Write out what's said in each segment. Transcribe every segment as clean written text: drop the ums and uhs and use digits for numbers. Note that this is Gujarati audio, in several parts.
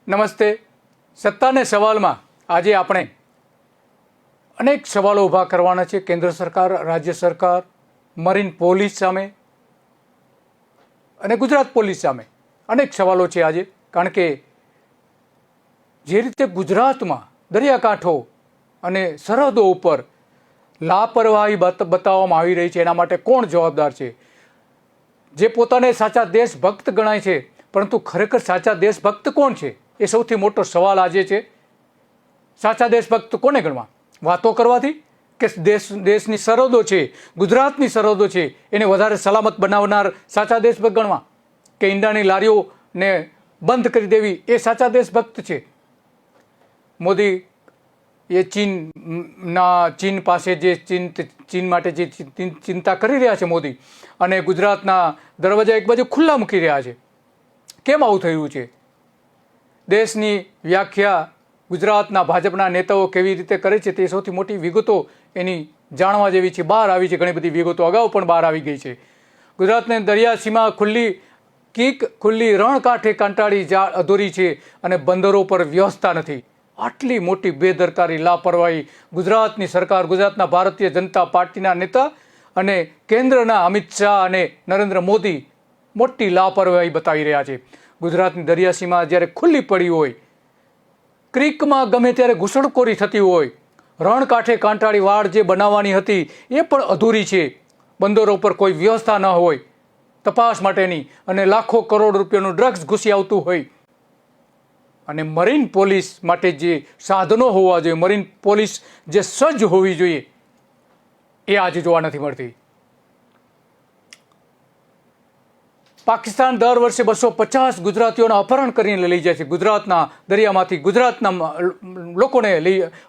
નમસ્તે. સત્તાને સવાલમાં આજે આપણે અનેક સવાલો ઊભા કરવાના છે. કેન્દ્ર સરકાર, રાજ્ય સરકાર, મરીન પોલીસ સામે અને ગુજરાત પોલીસ સામે અનેક સવાલો છે આજે. કારણ કે જે રીતે ગુજરાતમાં દરિયાકાંઠો અને સરહદો ઉપર લાપરવાહી બતાવવામાં આવી રહી છે, એના માટે કોણ જવાબદાર છે? જે પોતાને સાચા દેશભક્ત ગણાય છે, પરંતુ ખરેખર સાચા દેશભક્ત કોણ છે? એ સૌથી મોટો સવાલ આજે છે. સાચા દેશભક્ત કોને ગણવા? વાતો કરવાથી કે દેશની સરહદો છે, ગુજરાતની સરહદો છે, એને વધારે સલામત બનાવનાર સાચા દેશભક્ત ગણવા? કે ઈંડાની લારીઓને બંધ કરી દેવી એ સાચા દેશભક્ત છે? મોદી એ ચીન પાસે જે ચીન માટે જે ચિંતા કરી રહ્યા છે મોદી, અને ગુજરાતના દરવાજા એક બાજુ ખુલ્લા મૂકી રહ્યા છે. કેમ આવું થયું છે? દેશની વ્યાખ્યા ગુજરાતના ભાજપના નેતાઓ કેવી રીતે કરે છે તે સૌથી મોટી વિગતો એની જાણવા જેવી છે. બહાર આવી છે. ઘણી બધી વિગતો અગાઉ પણ બહાર આવી ગઈ છે. ગુજરાતને દરિયા સીમા ખુલ્લી રણકાંઠે કાંટાળી અધૂરી છે અને બંદરો પર વ્યવસ્થા નથી. આટલી મોટી બેદરકારી, લાપરવાહી ગુજરાતની સરકાર, ગુજરાતના ભારતીય જનતા પાર્ટીના નેતા અને કેન્દ્રના અમિત શાહ અને નરેન્દ્ર મોદી મોટી લાપરવાહી બતાવી રહ્યા છે. ગુજરાતની દરિયા સીમા જ્યારે ખુલ્લી પડી હોય, ક્રિકમાં ગમે ત્યારે ઘૂસણખોરી થતી હોય, રણકાંઠે કાંટાળી વાડ જે બનાવવાની હતી એ પણ અધૂરી છે, બંદરો પર કોઈ વ્યવસ્થા ન હોય તપાસ માટેની, અને લાખો કરોડ રૂપિયાનું ડ્રગ્સ ઘૂસી આવતું હોય, અને મરીન પોલીસ માટે જે સાધનો હોવા જોઈએ, મરીન પોલીસ જે સજ્જ હોવી જોઈએ, એ આજે જોવા નથી મળતી. પાકિસ્તાન દર વર્ષે 250 ગુજરાતીઓને અપહરણ કરીને લઈ જાય છે. ગુજરાતના દરિયામાંથી ગુજરાતના લોકોને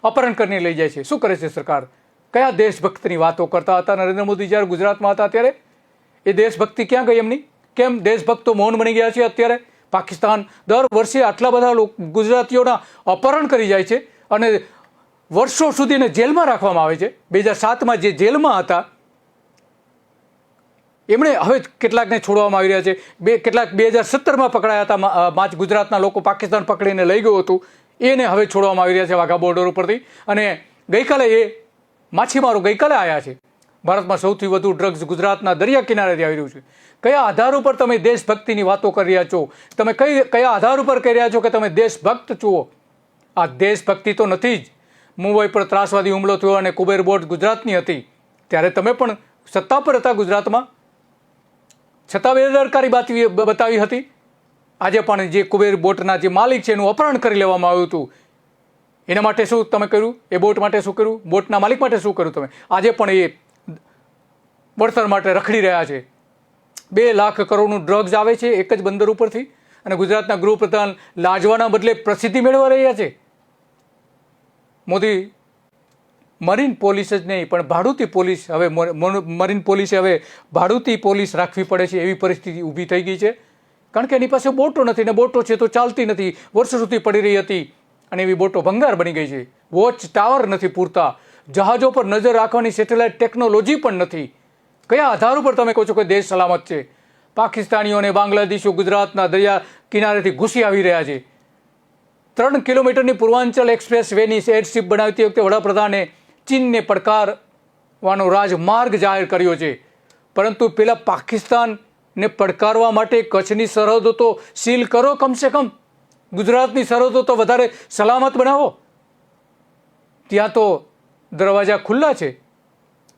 અપહરણ કરીને લઈ જાય છે. શું કરે છે સરકાર? કયા દેશભક્તિની વાતો કરતા હતા નરેન્દ્ર મોદી જ્યારે ગુજરાતમાં હતા ત્યારે? એ દેશભક્તિ ક્યાં ગઈ એમની? કેમ દેશભક્તો મૌન બની ગયા છે અત્યારે? પાકિસ્તાન દર વર્ષે આટલા બધા ગુજરાતીઓના અપહરણ કરી જાય છે અને વર્ષો સુધી એને જેલમાં રાખવામાં આવે છે. 2007માં જે જેલમાં હતા એમણે હવે કેટલાકને છોડવામાં આવી રહ્યા છે. કેટલાક 2017માં પકડાયા હતા. ગુજરાતના લોકો પાકિસ્તાન પકડીને લઈ ગયું હતું, એને હવે છોડવામાં આવી રહ્યા છે વાઘા બોર્ડર ઉપરથી. અને ગઈકાલે એ માછીમારો ગઈકાલે આવ્યા છે. ભારતમાં સૌથી વધુ ડ્રગ્સ ગુજરાતના દરિયા કિનારેથી આવી રહ્યું છે. કયા આધાર ઉપર તમે દેશભક્તિની વાતો કરી રહ્યા છો? તમે કયા આધાર ઉપર કહી રહ્યા છો કે તમે દેશભક્ત છો? આ દેશભક્તિ તો નથી જ. મુંબઈ પર ત્રાસવાદી હુમલો થયો અને કુબેર બોટ ગુજરાતની હતી, ત્યારે તમે પણ સત્તા પર હતા ગુજરાતમાં, છતાં બેદરકારી બતાવી હતી. આજે પણ જે કુબેર બોટના જે માલિક છે એનું અપહરણ કરી લેવામાં આવ્યું હતું. એના માટે શું તમે કર્યું? એ બોટ માટે શું કર્યું? બોટના માલિક માટે શું કર્યું તમે? આજે પણ એ વળતર માટે રખડી રહ્યા છે. 2 લાખ કરોડનું ડ્રગ્સ આવે છે એક જ બંદર ઉપરથી, અને ગુજરાતના ગૃહપ્રધાન લાજવાના બદલે પ્રસિદ્ધિ મેળવા રહ્યા છે. મોદી મરીન પોલીસ જ નહીં પણ ભાડુતી પોલીસ, હવે મરીન પોલીસે હવે ભાડુતી પોલીસ રાખવી પડે છે એવી પરિસ્થિતિ ઊભી થઈ ગઈ છે. કારણ કે એની પાસે બોટો નથી, ને બોટો છે તો ચાલતી નથી, વર્ષો સુધી પડી રહી હતી, અને એવી બોટો ભંગાર બની ગઈ છે. વોચ ટાવર નથી પૂરતા, જહાજો પર નજર રાખવાની સેટેલાઇટ ટેકનોલોજી પણ નથી. કયા આધાર ઉપર તમે કહો છો કે દેશ સલામત છે? પાકિસ્તાનીઓ અને બાંગ્લાદેશીઓ ગુજરાતના દરિયા કિનારેથી ઘૂસી આવી રહ્યા છે. 3 કિલોમીટરની પૂર્વાંચલ એક્સપ્રેસ વેની એરસ્ટ્રીપ બનાવતી વખતે વડાપ્રધાને ચીનને પડકારવાનો રાજમાર્ગ જાહેર કર્યો છે, પરંતુ પેલા પાકિસ્તાનને પડકારવા માટે કચ્છની સરહદો તો સીલ કરો, કમસે કમ ગુજરાતની સરહદો તો વધારે સલામત બનાવો. ત્યાં તો દરવાજા ખુલ્લા છે,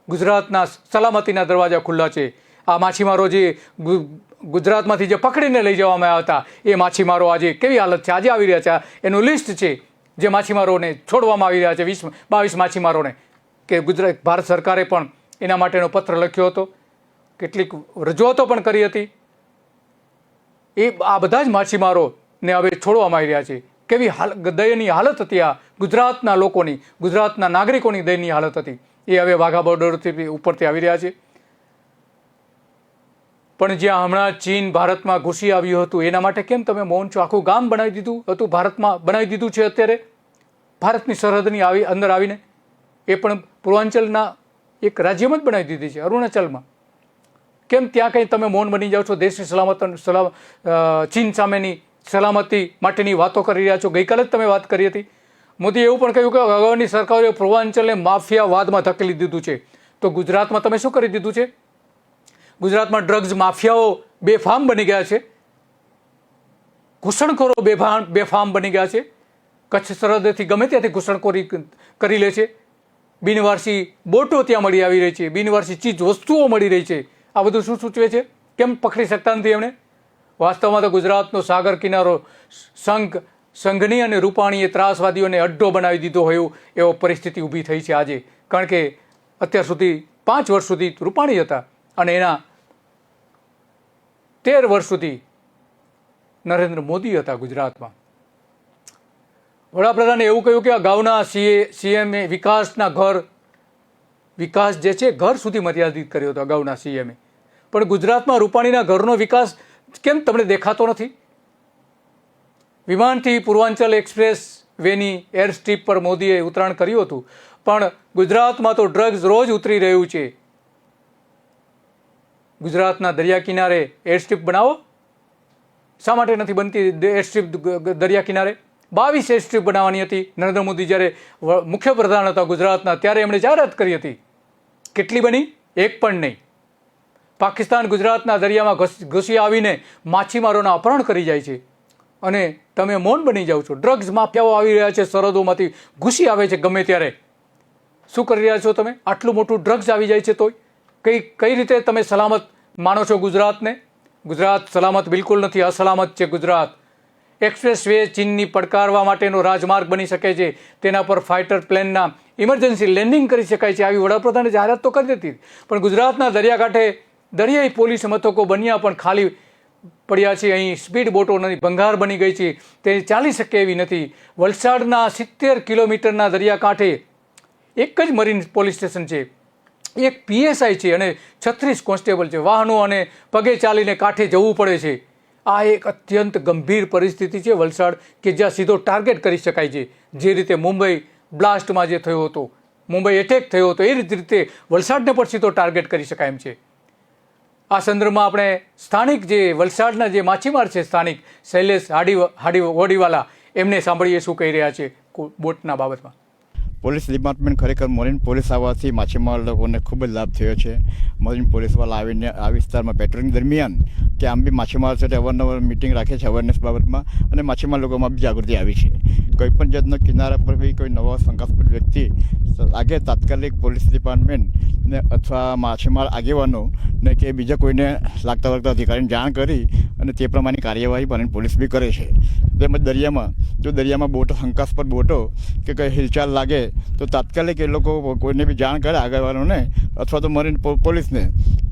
ગુજરાતના સલામતીના દરવાજા ખુલ્લા છે. આ માછીમારો જે ગુજરાતમાંથી જે પકડીને લઈ જવામાં આવ્યા હતા, એ માછીમારો આજે કેવી હાલત છે? આજે આવી રહ્યા છે. એનું લિસ્ટ છે જે માછીમારોને છોડવામાં આવી રહ્યા છે, 22 માછીમારોને, કે ભારત સરકારે પણ એના માટેનો પત્ર લખ્યો હતો, કેટલીક રજૂઆતો પણ કરી હતી. આ બધા જ માછીમારોને હવે છોડવામાં આવી રહ્યા છે. કેવી દયનીય હાલત હતી આ ગુજરાતના લોકોની, ગુજરાતના નાગરિકોની દયનીય હાલત હતી. એ હવે વાઘા બોર્ડરથી ઉપરથી આવી રહ્યા છે. પણ જ્યાં હમણાં ચીન ભારતમાં ઘૂસી આવ્યું હતું એના માટે કેમ તમે મૌન છો? આખું ગામ બનાવી દીધું હતું, ભારતમાં બનાવી દીધું છે અત્યારે, ભારતની સરહદની અંદર આવીને. એ પણ પૂર્વાંચલના એક રાજ્યમાં જ બનાવી દીધી છે, અરુણાચલમાં. કેમ ત્યાં કંઈ તમે મૌન બની જાઓ છો? દેશની ચીન સામેની સલામતી માટેની વાતો કરી રહ્યા છો. ગઈકાલે જ તમે વાત કરી હતી. મોદીએ એવું પણ કહ્યું કે અગાઉની સરકારોએ પૂર્વાંચલને માફિયાવાદમાં ધકેલી દીધું છે. તો ગુજરાતમાં તમે શું કરી દીધું છે? ગુજરાતમાં ડ્રગ્સ માફિયાઓ બેફામ બની ગયા છે. ઘૂસણખોરો બેફામ બની ગયા છે. કચ્છ સરહદેથી ગમે ત્યાંથી ઘૂસણખોરી કરી લે છે. બિનવારસી બોટો ત્યાં મળી આવી રહી છે. બિનવારસી ચીજ વસ્તુઓ મળી રહી છે. આ બધું શું સૂચવે છે? કેમ પકડી શકતા નથી એમણે? વાસ્તવમાં તો ગુજરાતનો સાગર કિનારો સંઘની અને રૂપાણીએ ત્રાસવાદીઓને અડ્ડો બનાવી દીધો હોય એવો પરિસ્થિતિ ઊભી થઈ છે આજે. કારણ કે અત્યાર સુધી 5 વર્ષ સુધી રૂપાણી હતા અને એના 13 વર્ષ સુધી નરેન્દ્ર મોદી હતા ગુજરાતમાં. વડાપ્રધાને એવું કહ્યું કે અગાઉના સીએમએ વિકાસના વિકાસ જે છે ઘર સુધી મર્યાદિત કર્યો હતો અગાઉના સીએમએ. પણ ગુજરાતમાં રૂપાણીના ઘરનો વિકાસ કેમ તમને દેખાતો નથી? વિમાનથી પૂર્વાંચલ એક્સપ્રેસ વેની એર સ્ટ્રીપ પર મોદીએ ઉતરાણ કર્યું હતું, પણ ગુજરાતમાં તો ડ્રગ્સ રોજ ઉતરી રહ્યું છે. ગુજરાતના દરિયા કિનારે એર સ્ટ્રીપ બનાવો. શા માટે નથી બનતી એર સ્ટ્રીપ દરિયા કિનારે? 22 એર સ્ટ્રીપ બનાવવાની હતી. નરેન્દ્ર મોદી જ્યારે મુખ્યપ્રધાન હતા ગુજરાતના ત્યારે એમણે જાહેરાત કરી હતી. કેટલી બની? એક પણ નહીં. પાકિસ્તાન ગુજરાતના દરિયામાં ઘૂસી આવીને માછીમારોના અપહરણ કરી જાય છે અને તમે મૌન બની જાઓ છો. ડ્રગ્સ માફિયાઓ આવી રહ્યા છે, સરહદોમાંથી ઘૂસી આવે છે ગમે ત્યારે. શું કરી રહ્યા છો તમે? આટલું મોટું ડ્રગ્સ આવી જાય છે તોય કઈ રીતે તમે સલામત માનો છો ગુજરાતને? ગુજરાત સલામત બિલકુલ નથી, અસલામત છે ગુજરાત. એક્સપ્રેસ વે ચીનની પડકારવા માટેનો રાજમાર્ગ બની શકે છે. તેના પર ફાઇટર પ્લેનના ઇમરજન્સી લેન્ડિંગ કરી શકાય છે. આવી વડાપ્રધાને જાહેરાત તો કરી હતી, પણ ગુજરાતના દરિયાકાંઠે દરિયાઈ પોલીસ મથકો બન્યા પણ ખાલી પડ્યા છે. અહીં સ્પીડ બોટોની ભંગાર બની ગઈ છે, તે ચાલી શકે એવી નથી. વલસાડના 70 કિલોમીટરના દરિયાકાંઠે એક જ મરીન પોલીસ સ્ટેશન છે, એક પીએસઆઈ છે અને 36 કોન્સ્ટેબલ છે. વાહનો અને પગે ચાલીને કાંઠે જવું પડે છે. આ એક અત્યંત ગંભીર પરિસ્થિતિ છે વલસાડ, કે જ્યાં સીધો ટાર્ગેટ કરી શકાય છે. જે રીતે મુંબઈ બ્લાસ્ટમાં જે થયો હતો, મુંબઈ એટેક થયો હતો, એ રીતે વલસાડને પણ સીધો ટાર્ગેટ કરી શકાય એમ છે. આ સંદર્ભમાં આપણે સ્થાનિક જે વલસાડના જે માછીમાર છે, સ્થાનિક શૈલેષ હોડીવાલા, એમને સાંભળીએ શું કહી રહ્યા છે બોટના બાબતમાં. પોલીસ ડિપાર્ટમેન્ટ ખરેખર મરીન પોલીસ આવવાથી માછીમાર લોકોને ખૂબ જ લાભ થયો છે. મરીન પોલીસવાળા આવીને આ વિસ્તારમાં પેટ્રોલિંગ દરમિયાન કે આમ બી માછીમાર સાથે અવારનવાર મિટિંગ રાખે છે અવેરનેસ બાબતમાં, અને માછીમાર લોકોમાં બી જાગૃતિ આવી છે. કોઈ પણ જાતનો કિનારા પર બી કોઈ નવો શંકાસ્પદ વ્યક્તિ આગે તાત્કાલિક પોલીસ ડિપાર્ટમેન્ટ ને અથવા માછીમાર આગેવાનો ને કે બીજા કોઈને લાગતા અધિકારીને જાણ કરી અને તે પ્રમાણેની કાર્યવાહી પણ પોલીસ બી કરે છે. તેમજ દરિયામાં બોટો, શંકાસ્પદ બોટો કે કંઈ હિલચાલ લાગે તો તાત્કાલિક એ લોકો કોઈને બી જાણ કરે આગેવાનોને અથવા તો મરીન પોલીસને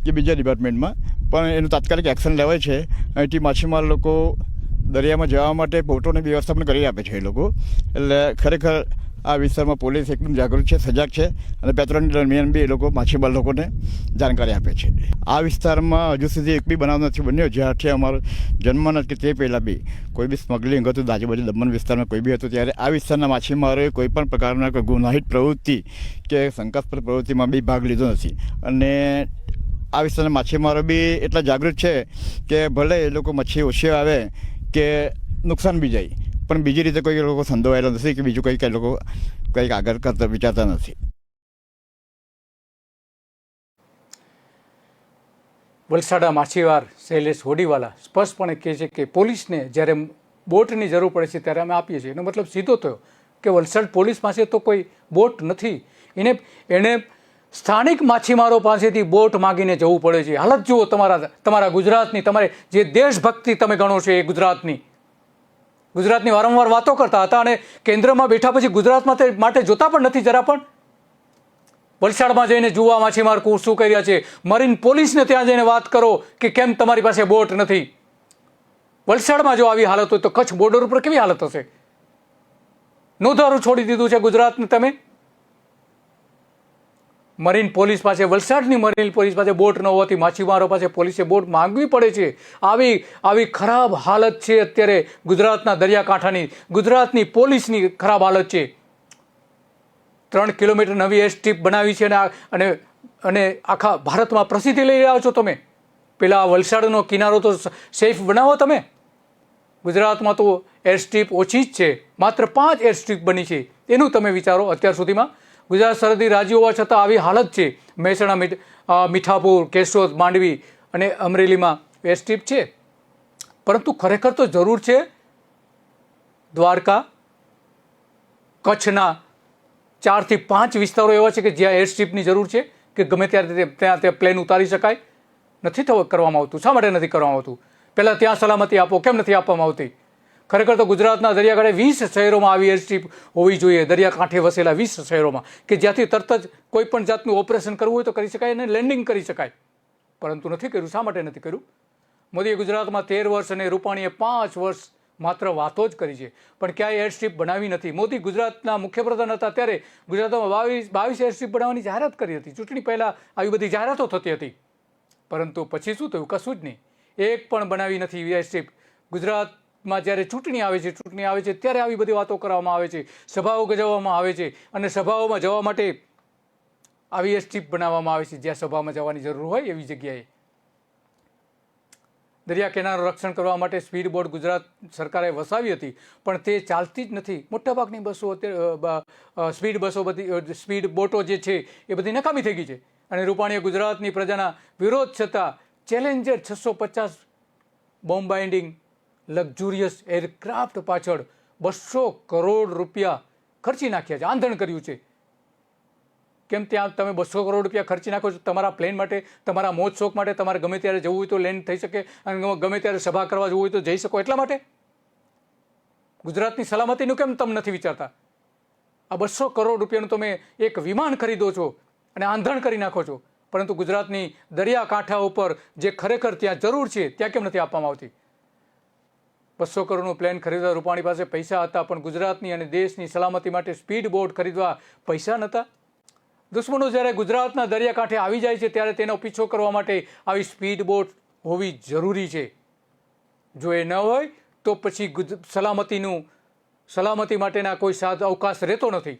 કે બીજા ડિપાર્ટમેન્ટમાં, પણ એનું તાત્કાલિક એક્શન લેવાય છે. અહીંથી માછીમાર લોકો દરિયામાં જવા માટે બોટોની વ્યવસ્થા પણ કરી આપે છે એ લોકો. એટલે ખરેખર આ વિસ્તારમાં પોલીસ એકદમ જાગૃત છે, સજાગ છે, અને પેટ્રોલિંગ દરમિયાન બી એ લોકો માછીમાર લોકોને જાણકારી આપે છે. આ વિસ્તારમાં હજુ સુધી એક બી બનાવ નથી બન્યો જ્યારથી અમારો જન્મ નથી તે પહેલાં બી કોઈ બી સ્મગલિંગ હતું આજુબાજુ દમણ વિસ્તારમાં કોઈ બી હતું ત્યારે આ વિસ્તારના માછીમારોએ કોઈ પણ પ્રકારના કોઈ ગુનાહિત પ્રવૃત્તિ કે શંકાસ્પદ પ્રવૃત્તિમાં બી ભાગ લીધો નથી. અને આ વિસ્તારના માછીમારો બી એટલા જાગૃત છે કે ભલે એ લોકો મચ્છી ઓછી આવે કે નુકસાન બી જાય, પણ બીજી રીતે કોઈ લોકો સંડોવાયેલા નથી કે બીજું કંઈ લોકો કંઈક આગળ કરતા વિચારતા નથી. વલસાડા માછીમાર શૈલેષ હોડીવાલા સ્પષ્ટપણે કહે છે કે પોલીસને જ્યારે બોટની જરૂર પડે છે ત્યારે અમે આપીએ છીએ. એનો મતલબ સીધો થયો કે વલસાડ પોલીસ પાસે તો કોઈ બોટ નથી. એને સ્થાનિક માછીમારો પાસેથી બોટ માગીને જવું પડે છે. હાલત જુઓ તમારા ગુજરાતની. તમારે જે દેશભક્તિ તમે ગણો છો એ ગુજરાતની વારંવાર વાતો કરતા હતા અને કેન્દ્રમાં બેઠા પછી ગુજરાત માટે જોતા પણ નથી જરા પણ. વલસાડમાં જઈને જુવા માછીમાર શું કરી રહ્યા છે. મરીન પોલીસને ત્યાં જઈને વાત કરો કે કેમ તમારી પાસે બોટ નથી. વલસાડમાં જો આવી હાલત હોય તો કચ્છ બોર્ડર ઉપર કેવી હાલત હશે? નોંધારું છોડી દીધું છે ગુજરાતને તમે. મરીન પોલીસ પાસે, વલસાડની મરીન પોલીસ પાસે બોટ ન હોવાથી માછીમારો પાસે પોલીસે બોટ માંગવી પડે છે. આવી ખરાબ હાલત છે અત્યારે ગુજરાતના દરિયાકાંઠાની. ગુજરાતની પોલીસની ખરાબ હાલત છે. 3 કિલોમીટર નવી એર સ્ટ્રીપ બનાવી છે અને આખા ભારતમાં પ્રસિદ્ધિ લઈ રહ્યા છો તમે. પેલા વલસાડનો કિનારો તો સેફ બનાવો તમે. ગુજરાતમાં તો એરસ્ટ્રીપ ઓછી જ છે, માત્ર 5 એરસ્ટ્રીપ બની છે. એનું તમે વિચારો. અત્યાર સુધીમાં ગુજરાત સરહદી રાજ્ય હોવા છતાં આવી હાલત છે. મહેસાણા, મીઠાપુર, કેશોદ, માંડવી અને અમરેલીમાં એરસ્ટ્રીપ છે, પરંતુ ખરેખર તો જરૂર છે દ્વારકા, કચ્છના 4 થી 5 વિસ્તારો એવા છે કે જ્યાં એરસ્ટ્રીપની જરૂર છે કે ગમે ત્યારે ત્યાં પ્લેન ઉતારી શકાય. નથી કરવામાં આવતું. શા માટે નથી કરવામાં આવતું? પહેલાં ત્યાં સલામતી આપો, કેમ નથી આપવામાં આવતી? ખરેખર તો ગુજરાતના દરિયાકાંઠે 20 શહેરોમાં આવી એરસ્ટ્રીપ હોવી જોઈએ, દરિયાકાંઠે વસેલા 20 શહેરોમાં, કે જ્યાંથી તરત જ કોઈ પણ જાતનું ઓપરેશન કરવું હોય તો કરી શકાય અને લેન્ડિંગ કરી શકાય. પરંતુ નથી કર્યું. શા માટે નથી કર્યું? મોદીએ ગુજરાતમાં 13 વર્ષ અને રૂપાણીએ 5 વર્ષ માત્ર વાતો જ કરી છે, પણ ક્યાંય એરસ્ટ્રીપ બનાવી નથી. મોદી ગુજરાતના મુખ્યપ્રધાન હતા ત્યારે ગુજરાતમાં 22 એરસ્ટ્રીપ બનાવવાની જાહેરાત કરી હતી. ચૂંટણી પહેલાં આવી બધી જાહેરાતો થતી હતી, પરંતુ પછી શું થયું? કશું જ નહીં. એક પણ બનાવી નથી એરસ્ટ્રીપ. ગુજરાતમાં જ્યારે ચૂંટણી આવે છે ત્યારે આવી બધી વાતો કરવામાં આવે છે, સભાઓ ગજવવામાં આવે છે, અને સભાઓમાં જવા માટે આવી એરસ્ટ્રીપ બનાવવામાં આવે છે જ્યાં સભામાં જવાની જરૂર હોય એવી જગ્યાએ. દરિયા કિનારાનું રક્ષણ કરવા માટે સ્પીડ બોટ ગુજરાત સરકારે વસાવી હતી, પણ તે ચાલતી જ નથી. મોટાભાગની બસો અત્યારે સ્પીડ બોટો જે છે એ બધી નકામી થઈ ગઈ છે. અને રૂપાણીએ ગુજરાતની પ્રજાના વિરોધ છતાં Challenger 650 bomb binding luxurious aircraft પાછળ 200 કરોડ રૂપિયા ખર્ચી નાખ્યા છે, આંધણ કર્યું છે. કેમ ત્યાં તમે 200 કરોડ રૂપિયા ખર્ચી નાખો છો? તમારા પ્લેન માટે, તમારા મોજ શોખ માટે, તમારે ગમે ત્યારે જવું હોય તો લેન્ડ થઈ શકે, અને ગમે ત્યારે સભા કરવા જવું હોય તો જઈ શકો, એટલા માટે? ગુજરાતની સલામતીનું કેમ તમે નથી વિચારતા? આ 200 કરોડ રૂપિયાનું તમે એક વિમાન ખરીદો છો અને આંધણ કરી નાખો છો, પરંતુ ગુજરાતની દરિયાકાંઠા ઉપર જે ખરેખર ત્યાં જરૂર છે ત્યાં કેમ નથી આપવામાં આવતી? 200 કરોડનું પ્લેન ખરીદવા રૂપાણી પાસે પૈસા હતા, પણ ગુજરાતની અને દેશની સલામતી માટે સ્પીડ બોટ ખરીદવા પૈસા નહોતા. દુશ્મનો જ્યારે ગુજરાતના દરિયાકાંઠે આવી જાય છે ત્યારે તેનો પીછો કરવા માટે આવી સ્પીડ બોટ હોવી જરૂરી છે. જો એ ન હોય તો પછી સલામતી માટેના કોઈ અવકાશ રહેતો નથી.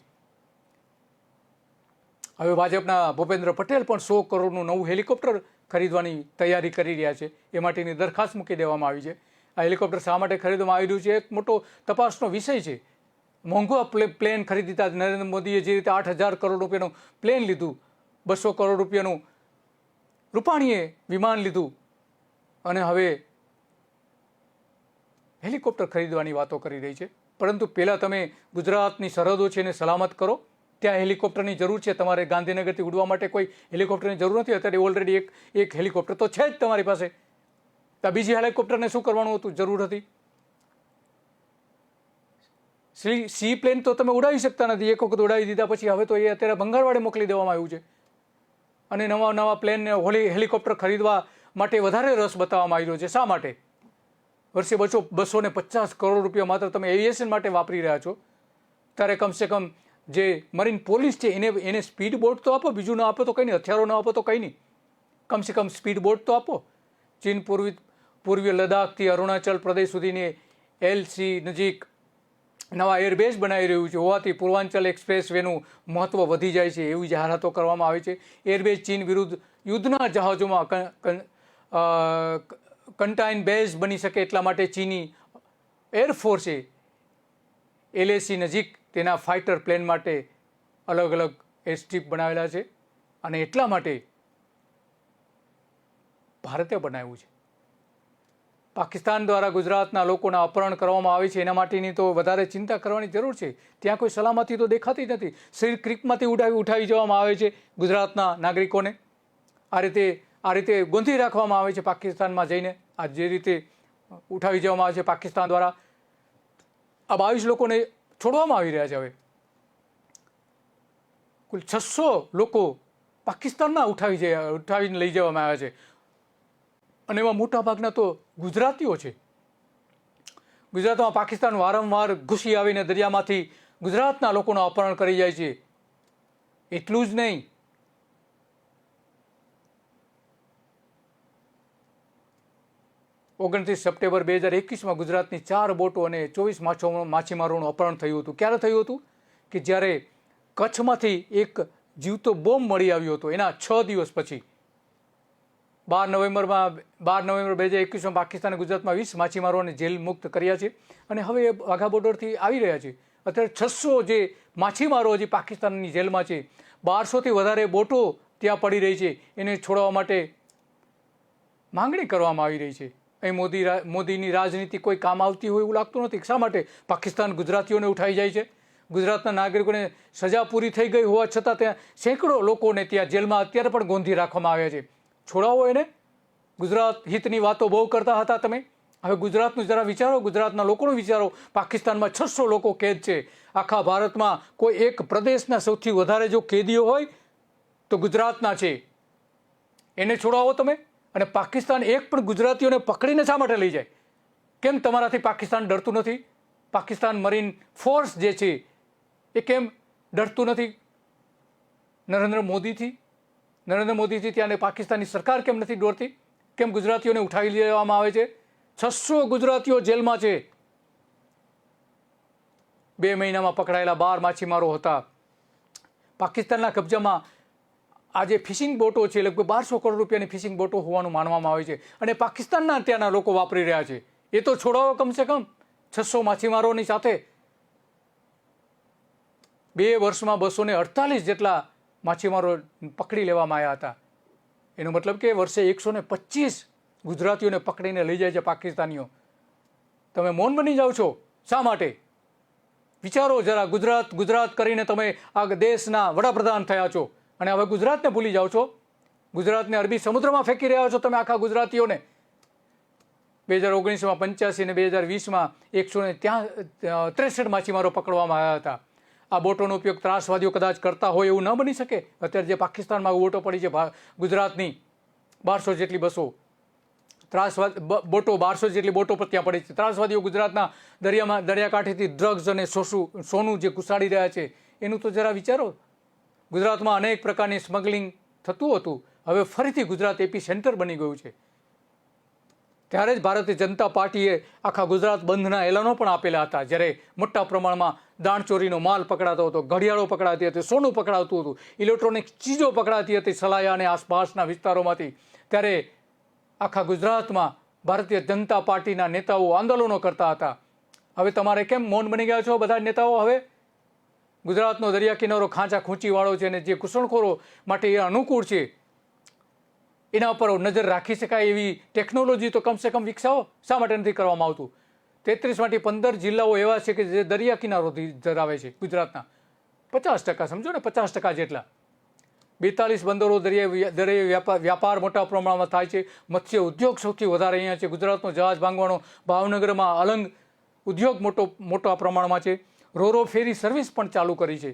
હવે ભાજપના ભૂપેન્દ્ર પટેલ પણ 100 કરોડનું નવું હેલિકોપ્ટર ખરીદવાની તૈયારી કરી રહ્યા છે. એ માટેની દરખાસ્ત મૂકી દેવામાં આવી છે. આ હેલિકોપ્ટર શા માટે ખરીદવામાં આવી રહ્યું છે એક મોટો તપાસનો વિષય છે. મોંઘો પ્લેન ખરીદી દીધા. નરેન્દ્ર મોદીએ જે રીતે 8,000 કરોડ રૂપિયાનું પ્લેન લીધું, 200 કરોડ રૂપિયાનું રૂપાણીએ વિમાન લીધું, અને હવે હેલિકોપ્ટર ખરીદવાની વાતો કરી રહી છે. પરંતુ પહેલાં તમે ગુજરાતની સરહદો છે એને સલામત કરો. ત્યાં હેલિકોપ્ટરની જરૂર છે. તમારે ગાંધીનગરથી ઉડવા માટે કોઈ હેલિકોપ્ટરની જરૂર નથી. અત્યારે ઓલરેડી એક હેલિકોપ્ટર તો છે જ તમારી પાસે. આ બીજી હેલિકોપ્ટરને શું કરવાનું હતું? જરૂર હતી. સી પ્લેન તો તમે ઉડાવી શકતા નથી. એક વખત ઉડાવી દીધા પછી હવે તો એ અત્યારે ભંગારવાડે મોકલી દેવામાં આવ્યું છે, અને નવા પ્લેનને હેલિકોપ્ટર ખરીદવા માટે વધારે રસ બતાવવામાં આવ્યો છે. શા માટે? વર્ષે 250 કરોડ રૂપિયા માત્ર તમે એવિએશન માટે વાપરી રહ્યા છો, ત્યારે કમસે કમ જે મરીન પોલીસ છે એને સ્પીડ બોટ તો આપો. બીજું ન આપો તો કંઈ નહીં, હથિયારો ન આપો તો કંઈ નહીં, કમસે કમ સ્પીડ બોટ તો આપો. ચીન પૂર્વીય લદ્દાખથી અરુણાચલ પ્રદેશ સુધીની LC નજીક નવા એરબેઝ બનાવી રહ્યું છે હોવાથી પૂર્વાંચલ એક્સપ્રેસ વેનું મહત્ત્વ વધી જાય છે એવી જાહેરાતો કરવામાં આવી છે. એરબેઝ ચીન વિરુદ્ધ યુદ્ધના જહાજોમાં કન્ટાઇન બેઝ બની શકે એટલા માટે ચીની એરફોર્સે LAC નજીક તેના ફાઇટર પ્લેન માટે અલગ અલગ એરસ્ટ્રીપ બનાવેલા છે, અને એટલા માટે ભારતે બનાવ્યું છે. પાકિસ્તાન દ્વારા ગુજરાતના લોકોના અપહરણ કરવામાં આવે છે, એના માટેની તો વધારે ચિંતા કરવાની જરૂર છે. ત્યાં કોઈ સલામતી તો દેખાતી નથી. શ્રી ક્રિકમાંથી ઉઠાવી જવામાં આવે છે ગુજરાતના નાગરિકોને. આ રીતે ગોંધી રાખવામાં આવે છે પાકિસ્તાનમાં જઈને. આ જે રીતે ઉઠાવી જવામાં આવે છે પાકિસ્તાન દ્વારા, આ 22 લોકોને છોડવામાં આવી રહ્યા છે. હવે કુલ 600 લોકો પાકિસ્તાનના ઉઠાવીને લઈ જવામાં આવ્યા છે, અને એમાં મોટાભાગના તો ગુજરાતીઓ છે. ગુજરાતમાં પાકિસ્તાન વારંવાર ઘૂસી આવીને દરિયામાંથી ગુજરાતના લોકોનું અપહરણ કરી જાય છે. એટલું જ નહીં, ઓગણત્રીસ સપ્ટેમ્બર 2021 ગુજરાતની 4 બોટો અને 24 માછીમારોનું અપહરણ થયું હતું. ક્યારે થયું હતું? કે જ્યારે કચ્છમાંથી એક જીવતો બોમ્બ મળી આવ્યો હતો. એના 6 દિવસ પછી 12 નવેમ્બર 2021 પાકિસ્તાને ગુજરાતમાં 20 માછીમારોને જેલ મુક્ત કર્યા છે અને હવે એ વાઘા બોર્ડરથી આવી રહ્યા છે. અત્યારે 600 જે માછીમારો હજી પાકિસ્તાનની જેલમાં છે, 1200થી વધારે બોટો ત્યાં પડી રહી છે, એને છોડવા માટે માંગણી કરવામાં આવી રહી છે. અહીં મોદીની રાજનીતિ કોઈ કામ આવતી હોય એવું લાગતું નથી. શા માટે પાકિસ્તાન ગુજરાતીઓને ઉઠાઈ જાય છે? ગુજરાતના નાગરિકોને સજા પૂરી થઈ ગઈ હોવા છતાં ત્યાં સેંકડો લોકોને ત્યાં જેલમાં અત્યારે પણ ગોંધી રાખવામાં આવ્યા છે. છોડાવો એને. ગુજરાત હિતની વાતો બહુ કરતા હતા તમે. હવે ગુજરાતનું જરા વિચારો, ગુજરાતના લોકોનું વિચારો. પાકિસ્તાનમાં 600 લોકો કેદ છે. આખા ભારતમાં કોઈ એક પ્રદેશના સૌથી વધારે જો કેદીઓ હોય તો ગુજરાતના છે. એને છોડાવો તમે. અને પાકિસ્તાન એક પણ ગુજરાતીઓને પકડીને શા માટે લઈ જાય? કેમ તમારાથી પાકિસ્તાન ડરતું નથી? પાકિસ્તાન મરીન ફોર્સ જે છે એ કેમ ડરતું નથી નરેન્દ્ર મોદીથી? ત્યાં પાકિસ્તાનની સરકાર કેમ નથી ડરતી? કેમ ગુજરાતીઓને ઉઠાવી લેવામાં આવે છે? 600 ગુજરાતીઓ જેલમાં છે. 2 મહિનામાં પકડાયેલા 12 માછીમારો હતા. પાકિસ્તાનના કબજામાં આજે ફિશિંગ બોટો છે, લગભગ 1200 કરોડ રૂપિયાની ફિશિંગ બોટો હોવાનું માનવામાં આવે છે અને પાકિસ્તાનના ત્યાંના લોકો વાપરી રહ્યા છે. એ તો છોડાવો કમસે કમ. 600 માછીમારોની સાથે 2 વર્ષમાં 248 જેટલા માછીમારો પકડી લેવામાં આવ્યા હતા. એનો મતલબ કે વર્ષે 125 ગુજરાતીઓને પકડીને લઈ જાય છે પાકિસ્તાનીઓ. તમે મૌન બની જાઓ છો. શા માટે? વિચારો જરા. ગુજરાત કરીને તમે આ દેશના વડાપ્રધાન થયા છો અને હવે ગુજરાતને ભૂલી જાઓ છો. ગુજરાતને અરબી સમુદ્રમાં ફેંકી રહ્યા છો તમે આખા ગુજરાતીઓને. 2019માં 85 અને 2020માં 163 માછીમારો પકડવામાં આવ્યા હતા. આ બોટોનો ઉપયોગ ત્રાસવાદીઓ કદાચ કરતા હોય એવું ન બની શકે? અત્યારે જે પાકિસ્તાનમાં બોટો પડી છે ગુજરાતની 1200 જેટલી બોટો 1200 જેટલી બોટો પર ત્યાં પડી છે. ત્રાસવાદીઓ ગુજરાતના દરિયાકાંઠેથી ડ્રગ્સ અને સોનું જે ઘુસાડી રહ્યા છે એનું તો જરા વિચારો. ગુજરાતમાં અનેક પ્રકારની સ્મગલિંગ થતું હતું. હવે ફરીથી ગુજરાત એપી સેન્ટર બની ગયું છે. ત્યારે જ ભારતીય જનતા પાર્ટીએ આખા ગુજરાત બંધના એલાનો પણ આપેલા હતા. જ્યારે મોટા પ્રમાણમાં દાણચોરીનો માલ પકડાતો હતો, ઘડિયાળો પકડાતી હતી, સોનું પકડાતું હતું, ઇલેક્ટ્રોનિક ચીજો પકડાતી હતી સલાયા અને આસપાસના વિસ્તારોમાંથી. ત્યારે આખા ગુજરાતમાં ભારતીય જનતા પાર્ટીના નેતાઓ આંદોલનો કરતા હતા. હવે તમારે કેમ મૌન બની ગયા છો બધા નેતાઓ? હવે ગુજરાતનો દરિયા કિનારો ખાંચા ખૂંચીવાળો છે અને જે ઘૂસણખોરો માટે એ અનુકૂળ છે એના પર નજર રાખી શકાય એવી ટેકનોલોજી તો કમસે કમ વિકસાવો. શા માટે નથી કરવામાં આવતું? 33માંથી 15 જિલ્લાઓ એવા છે કે જે દરિયા કિનારો ધરાવે છે ગુજરાતના. 50% સમજો ને, 50% જેટલા. 42 બંદરો દરિયા વ્યાપાર મોટા પ્રમાણમાં થાય છે. મત્સ્ય ઉદ્યોગ સૌથી વધારે અહીંયા છે. ગુજરાતનો જહાજ ભાંગવાનો ભાવનગરમાં અલંગ ઉદ્યોગ મોટા પ્રમાણમાં છે. રોરો ફેરી સર્વિસ પણ ચાલુ કરી છે.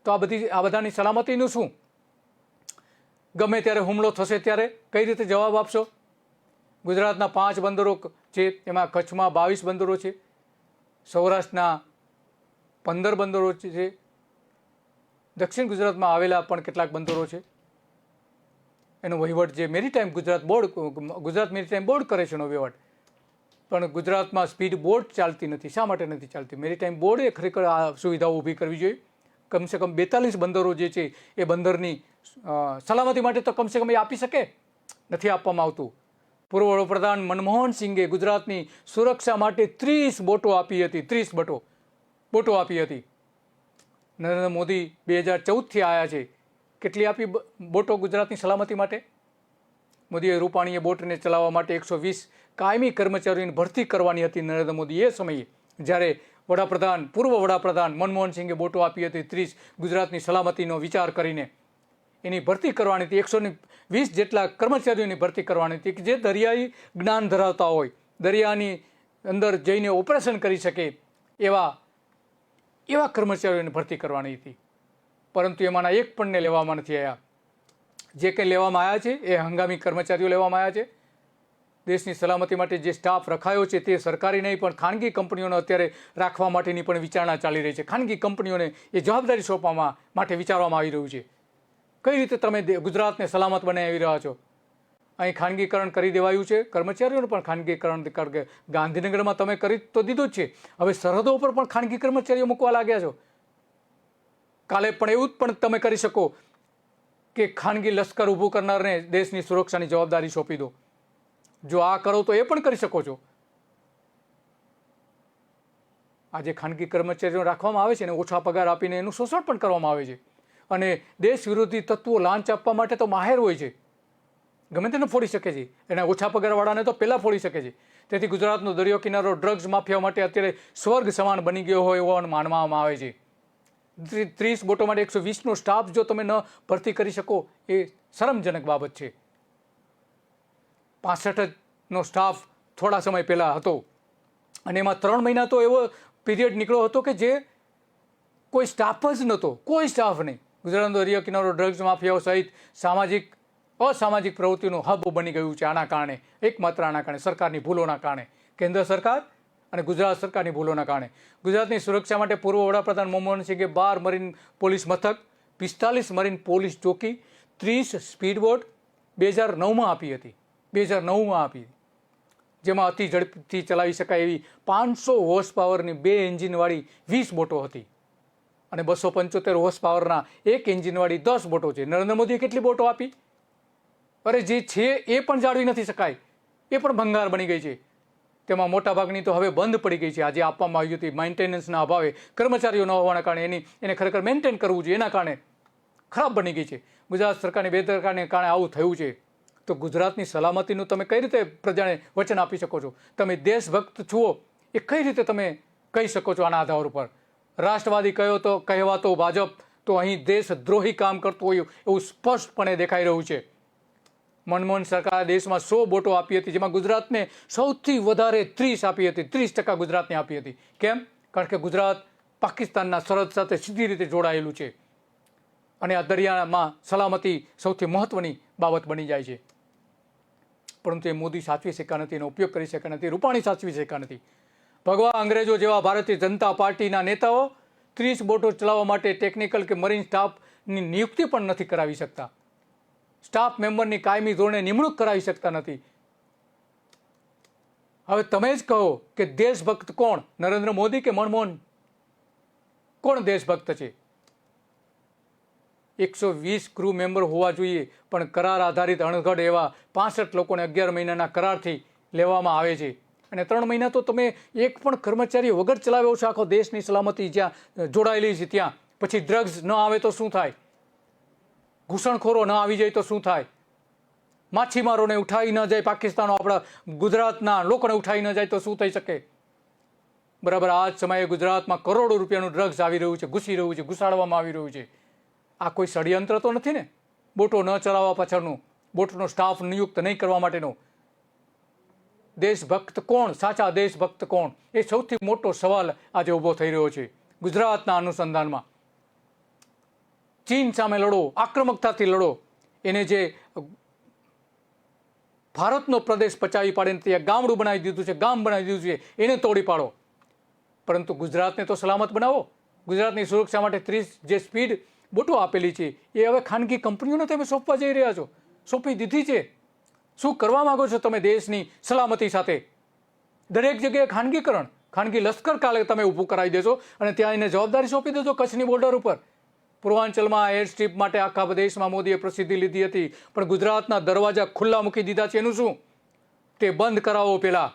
તો આ બધાની સલામતીનું શું? ગમે ત્યારે હુમલો થશે ત્યારે કઈ રીતે જવાબ આપશો? ગુજરાતના 5 બંદરો છે, એમાં કચ્છમાં 22 બંદરો છે, સૌરાષ્ટ્રના 15 બંદરો છે, દક્ષિણ ગુજરાતમાં આવેલા પણ કેટલાક બંદરો છે. એનો વહીવટ જે ગુજરાત મેરીટાઈમ બોર્ડ કરે છે એનો વહીવટ. પણ ગુજરાતમાં સ્પીડ બોટ ચાલતી નથી. શા માટે નથી ચાલતી? મેરીટાઈમ બોર્ડે ખરેખર આ સુવિધાઓ ઊભી કરવી જોઈએ. કમસે કમ 42 બંદરો જે છે એ બંદરની સલામતી માટે તો કમસે કમ એ આપી શકે. નથી આપવામાં આવતું. પૂર્વ વડાપ્રધાન મનમોહન સિંઘે ગુજરાતની સુરક્ષા માટે 30 બોટો આપી હતી. 30 બોટો આપી હતી. નરેન્દ્ર મોદી 2014થી આવ્યા છે. કેટલી આપી બોટો ગુજરાતની સલામતી માટે? મોદીએ રૂપાણીએ બોટને ચલાવવા માટે 120 કાયમી કર્મચારીઓની ભરતી કરવાની હતી. નરેન્દ્ર મોદી એ સમયે જ્યારે પૂર્વ વડાપ્રધાન મનમોહન સિંઘે બોટો આપી હતી 30 ગુજરાતની સલામતીનો વિચાર કરીને એની ભરતી કરવાની હતી. 120 જેટલા કર્મચારીઓની ભરતી કરવાની હતી કે જે દરિયાઈ જ્ઞાન ધરાવતા હોય, દરિયાની અંદર જઈને ઓપરેશન કરી શકે એવા કર્મચારીઓની ભરતી કરવાની હતી. પરંતુ એમાંના એક પણને લેવામાં નથી આવ્યા. જે કંઈ લેવામાં આવ્યા છે એ હંગામી કર્મચારીઓ લેવામાં આવ્યા છે. દેશની સલામતી માટે જે સ્ટાફ રખાયો છે તે સરકારી નહીં પણ ખાનગી કંપનીઓને અત્યારે રાખવા માટેની પણ વિચારણા ચાલી રહી છે. ખાનગી કંપનીઓને એ જવાબદારી સોંપવા માટે વિચારવામાં આવી રહ્યું છે. કઈ રીતે તમે ગુજરાતને સલામત બનાવી રહ્યા છો? અહીં ખાનગીકરણ કરી દેવાયું છે. કર્મચારીઓનું પણ ખાનગીકરણ કારણ કે ગાંધીનગરમાં તમે કરી તો દીધું જ છે. હવે સરહદો ઉપર પણ ખાનગી કર્મચારીઓ મૂકવા લાગ્યા છો. કાલે પણ એવું જ પણ તમે કરી શકો. કે ખાનગી લશ્કર ઊભું કરનારને દેશની સુરક્ષાની જવાબદારી સોંપી દો. જો આ કરો તો એ પણ કરી શકો છો. આજે ખાનગી કર્મચારીઓ રાખવામાં આવે છે ને ઓછા પગાર આપીને એનું શોષણ પણ કરવામાં આવે છે. અને દેશ વિરોધી તત્વો લાંચ આપવા માટે તો માહેર હોય છે, ગમે તેને ફોડી શકે છે. એના ઓછા પગારવાળાને તો પહેલાં ફોડી શકે છે. તેથી ગુજરાતનો દરિયો કિનારો ડ્રગ્સ માફિયા માટે અત્યારે સ્વર્ગ સમાન બની ગયો હોય એવો માનવામાં આવે છે. 30 બોટો માટે 120નો સ્ટાફ જો તમે ન ભરતી કરી શકો એ શરમજનક બાબત છે. 65નો સ્ટાફ થોડા સમય પહેલાં હતો અને એમાં 3 મહિના તો એવો પીરિયડ નીકળ્યો હતો કે જે કોઈ સ્ટાફ જ નહોતો, કોઈ સ્ટાફ નહીં. ગુજરાતનો દરિયો કિનારો ડ્રગ્સ માફિયાઓ સહિત અસામાજિક પ્રવૃત્તિનું હબ બની ગયું છે. આના કારણે, એકમાત્ર આના કારણે, સરકારની ભૂલોના કારણે, કેન્દ્ર સરકાર અને ગુજરાત સરકારની ભૂલોના કારણે. ગુજરાતની સુરક્ષા માટે પૂર્વ વડાપ્રધાન મનમોહન સિંઘે 12 મરીન પોલીસ મથક, 45 મરીન પોલીસ ચોકી, 30 સ્પીડ બોટ 2009માં આપી હતી. 2009માં આપી, જેમાં અતિ ઝડપથી ચલાવી શકાય એવી 500 હોર્સ પાવરની 2 એન્જિનવાળી 20 બોટો હતી અને 275 હોર્સ પાવરના 1 એન્જિનવાળી 10 બોટો છે. નરેન્દ્ર મોદીએ કેટલી બોટો આપી? અરે જે છે એ પણ જાળવી નથી શકાય, એ પણ ભંગાર બની ગઈ છે. તેમાં મોટાભાગની તો હવે બંધ પડી ગઈ છે. આજે આપવામાં આવી હતી મેન્ટેનન્સના અભાવે, કર્મચારીઓ ન હોવાના કારણે એને ખરેખર મેન્ટેન કરવું જોઈએ, એના કારણે ખરાબ બની ગઈ છે. ગુજરાત સરકારની બેદરકારીને કારણે આવું થયું છે. તો ગુજરાતની સલામતીનું તમે કઈ રીતે પ્રજાને વચન આપી શકો છો? તમે દેશભક્ત છો એ કઈ રીતે તમે કહી શકો છો? આના આધાર ઉપર રાષ્ટ્રવાદી કહેવાતો ભાજપ તો અહીં દેશદ્રોહી કામ કરતું હોય એવું સ્પષ્ટપણે દેખાઈ રહ્યું છે. મનમોહન સરકારે દેશમાં 100 બોટો આપી હતી, જેમાં ગુજરાતને સૌથી વધારે 30 આપી હતી. 30% ગુજરાતને આપી હતી. કેમ? કારણ કે ગુજરાત પાકિસ્તાનના સરહદ સાથે સીધી રીતે જોડાયેલું છે અને આ દરિયામાં સલામતી સૌથી મહત્વની બાબત બની જાય છે. પરંતુ એ મોદી સાચવી શક્યા નથી, એનો ઉપયોગ કરી શક્યા નથી, રૂપાણી સાચવી શક્યા નથી. ભગવા અંગ્રેજો જેવા ભારતીય જનતા પાર્ટીના નેતાઓ 30 બોટો ચલાવવા માટે ટેકનિકલ કે મરીન સ્ટાફની નિયુક્તિ પણ નથી કરાવી શકતા. સ્ટાફ મેમ્બરની કાયમી ધોરણે નિમણૂક કરાવી શકતા નથી. હવે તમે જ કહો કે દેશભક્ત કોણ? નરેન્દ્ર મોદી કે મનમોહન? કોણ દેશભક્ત છે? 120 ક્રૂ મેમ્બર હોવા જોઈએ, પણ કરાર આધારિત અણઘડ એવા 65 લોકોને 11 મહિનાના કરારથી લેવામાં આવે છે. અને 3 મહિના તો તમે એક પણ કર્મચારી વગર ચલાવ્યો છો. આખો દેશની સલામતી જ્યાં જોડાયેલી છે ત્યાં પછી ડ્રગ્સ ન આવે તો શું થાય? ઘૂસણખોરો ન આવી જાય તો શું થાય? માછીમારોને ઉઠાવી ન જાય પાકિસ્તાનો, આપણા ગુજરાતના લોકોને ઉઠાવી ન જાય તો શું થઈ શકે? બરાબર આ જ સમયે ગુજરાતમાં કરોડો રૂપિયાનું ડ્રગ્સ આવી રહ્યું છે, ઘૂસી રહ્યું છે, ઘુસાડવામાં આવી રહ્યું છે. આ કોઈ ષડયંત્ર તો નથી ને? બોટો ન ચલાવવા પાછળનું, બોટનો સ્ટાફ નિયુક્ત નહીં કરવા માટેનો. દેશભક્ત કોણ? સાચા દેશભક્ત કોણ? એ સૌથી મોટો સવાલ આજે ઊભો થઈ રહ્યો છે ગુજરાતના અનુસંધાનમાં. ચીન સામે લડો, આક્રમકતાથી લડો. એને જે ભારતનો પ્રદેશ પચાવી પાડીને ત્યાં ગામડું બનાવી દીધું છે, ગામ બનાવી દીધું છે, એને તોડી પાડો. પરંતુ ગુજરાતને તો સલામત બનાવો. ગુજરાતની સુરક્ષા માટે 30 જે સ્પીડ બોટો આપેલી છે એ હવે ખાનગી કંપનીઓને તમે સોંપવા જઈ રહ્યા છો, સોંપી દીધી છે. શું કરવા માંગો છો તમે દેશની સલામતી સાથે? દરેક જગ્યાએ ખાનગીકરણ, ખાનગી લશ્કર કાલે તમે ઊભું કરાવી દેશો અને ત્યાં એને જવાબદારી સોંપી દેજો. કચ્છની બોર્ડર ઉપર પૂર્વાંચલમાં એર સ્ટ્રીપ માટે આખા દેશમાં મોદીએ પ્રસિદ્ધિ લીધી હતી, પણ ગુજરાતના દરવાજા ખુલ્લા મૂકી દીધા છે. એનું શું? તે બંધ કરાવો પહેલાં.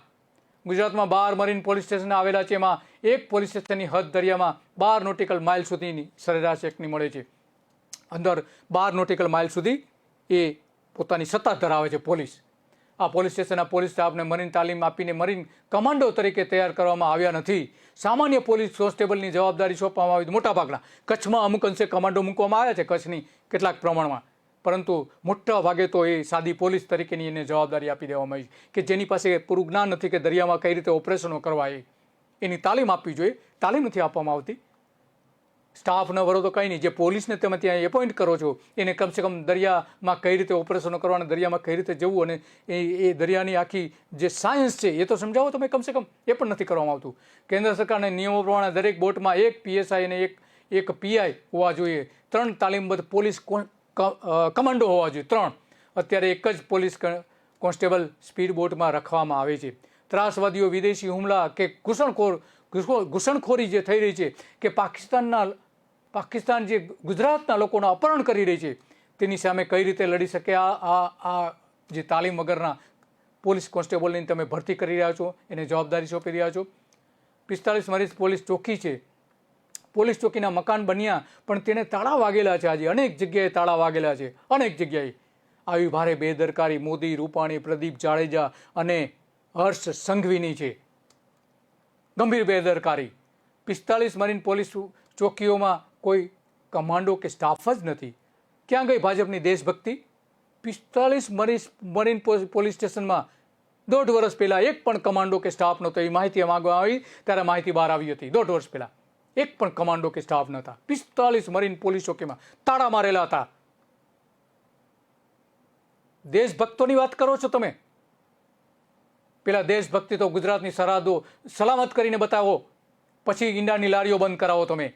ગુજરાતમાં 12 મરીન પોલીસ સ્ટેશન આવેલા છે, એમાં એક પોલીસ સ્ટેશનની હદ દરિયામાં 12 નોટિકલ માઇલ સુધીની સરેરાશ એકની મળે છે. અંદર 12 નોટિકલ માઇલ સુધી એ પોતાની સત્તા ધરાવે છે પોલીસ. આ પોલીસ સ્ટેશનના પોલીસ સ્ટાફને મરીન તાલીમ આપીને મરીન કમાન્ડો તરીકે તૈયાર કરવામાં આવ્યા નથી. સામાન્ય પોલીસ કોન્સ્ટેબલની જવાબદારી સોંપવામાં આવી. મોટાભાગના કચ્છમાં અમુક અંશે કમાન્ડો મૂકવામાં આવ્યા છે, કચ્છની કેટલાક પ્રમાણમાં, પરંતુ મોટા ભાગે તો એ સાદી પોલીસ તરીકેની એને જવાબદારી આપી દેવામાં આવી કે જેની પાસે પૂરું જ્ઞાન નથી કે દરિયામાં કઈ રીતે ઓપરેશનો કરવા. એની તાલીમ આપવી જોઈએ, તાલીમ નથી આપવામાં આવતી. સ્ટાફ ન ભરો તો કંઈ નહીં. જે પોલીસને તમે ત્યાં એપોઇન્ટ કરો છો એને કમસે કમ દરિયામાં કઈ રીતે ઓપરેશનો કરવાના, દરિયામાં કઈ રીતે જવું અને એ દરિયાની આખી જે સાયન્સ છે એ તો સમજાવો તમે કમસે કમ. એ પણ નથી કરવામાં આવતું. કેન્દ્ર સરકારના નિયમો પ્રમાણે દરેક બોટમાં એક PSI અને એક PI હોવા જોઈએ. 3 તાલીમબદ્ધ પોલીસ કમાન્ડો હોવા જોઈએ. 3. અત્યારે એક જ પોલીસ કોન્સ્ટેબલ સ્પીડ બોટમાં રાખવામાં આવે છે. ત્રાસવાદીઓ, વિદેશી હુમલા કે ઘૂસણખોરી જે થઈ રહી છે કે પાકિસ્તાન જે ગુજરાતના લોકોનું અપહરણ કરી રહી છે, તેની સામે કઈ રીતે લડી શકે? આ જે તાલીમ વગરના પોલીસ કોન્સ્ટેબલની તમે ભરતી કરી રહ્યા છો, એને જવાબદારી સોંપી રહ્યા છો. 45 મરીઝ પોલીસ ચોકી છે, પોલીસ ચોકીના મકાન બન્યા પણ તેને તાળા વાગેલા છે. આજે અનેક જગ્યાએ તાળા વાગેલા છે, અનેક જગ્યાએ. આવી ભારે બેદરકારી મોદી, રૂપાણી, પ્રદીપ જાડેજા અને હર્ષ સંઘવીની છે. ગંભીર બેદરકારી. 45 મરીન પોલીસ ચોકીઓમાં કોઈ કમાન્ડો કે સ્ટાફ જ નથી. ક્યાં ગઈ ભાજપની દેશભક્તિ? 45 મરીન પોલીસ સ્ટેશનમાં 1.5 વર્ષ પહેલાં એક પણ કમાન્ડો કે સ્ટાફ નહોતો. એ માહિતી માંગવામાં આવી ત્યારે માહિતી બહાર આવી હતી. 1.5 વર્ષ પહેલાં એક પણ કમાન્ડો કે સ્ટાફ નહોતા. 45 મરીન પોલીસ ચોકીમાં તાળા મારેલા હતા. દેશભક્તોની વાત કરો છો તમે? પેલા દેશભક્તિ તો ગુજરાતની સરહદો સલામત કરીને બતાવો, પછી ઈંડાની લારીઓ બંધ કરાવો તમે.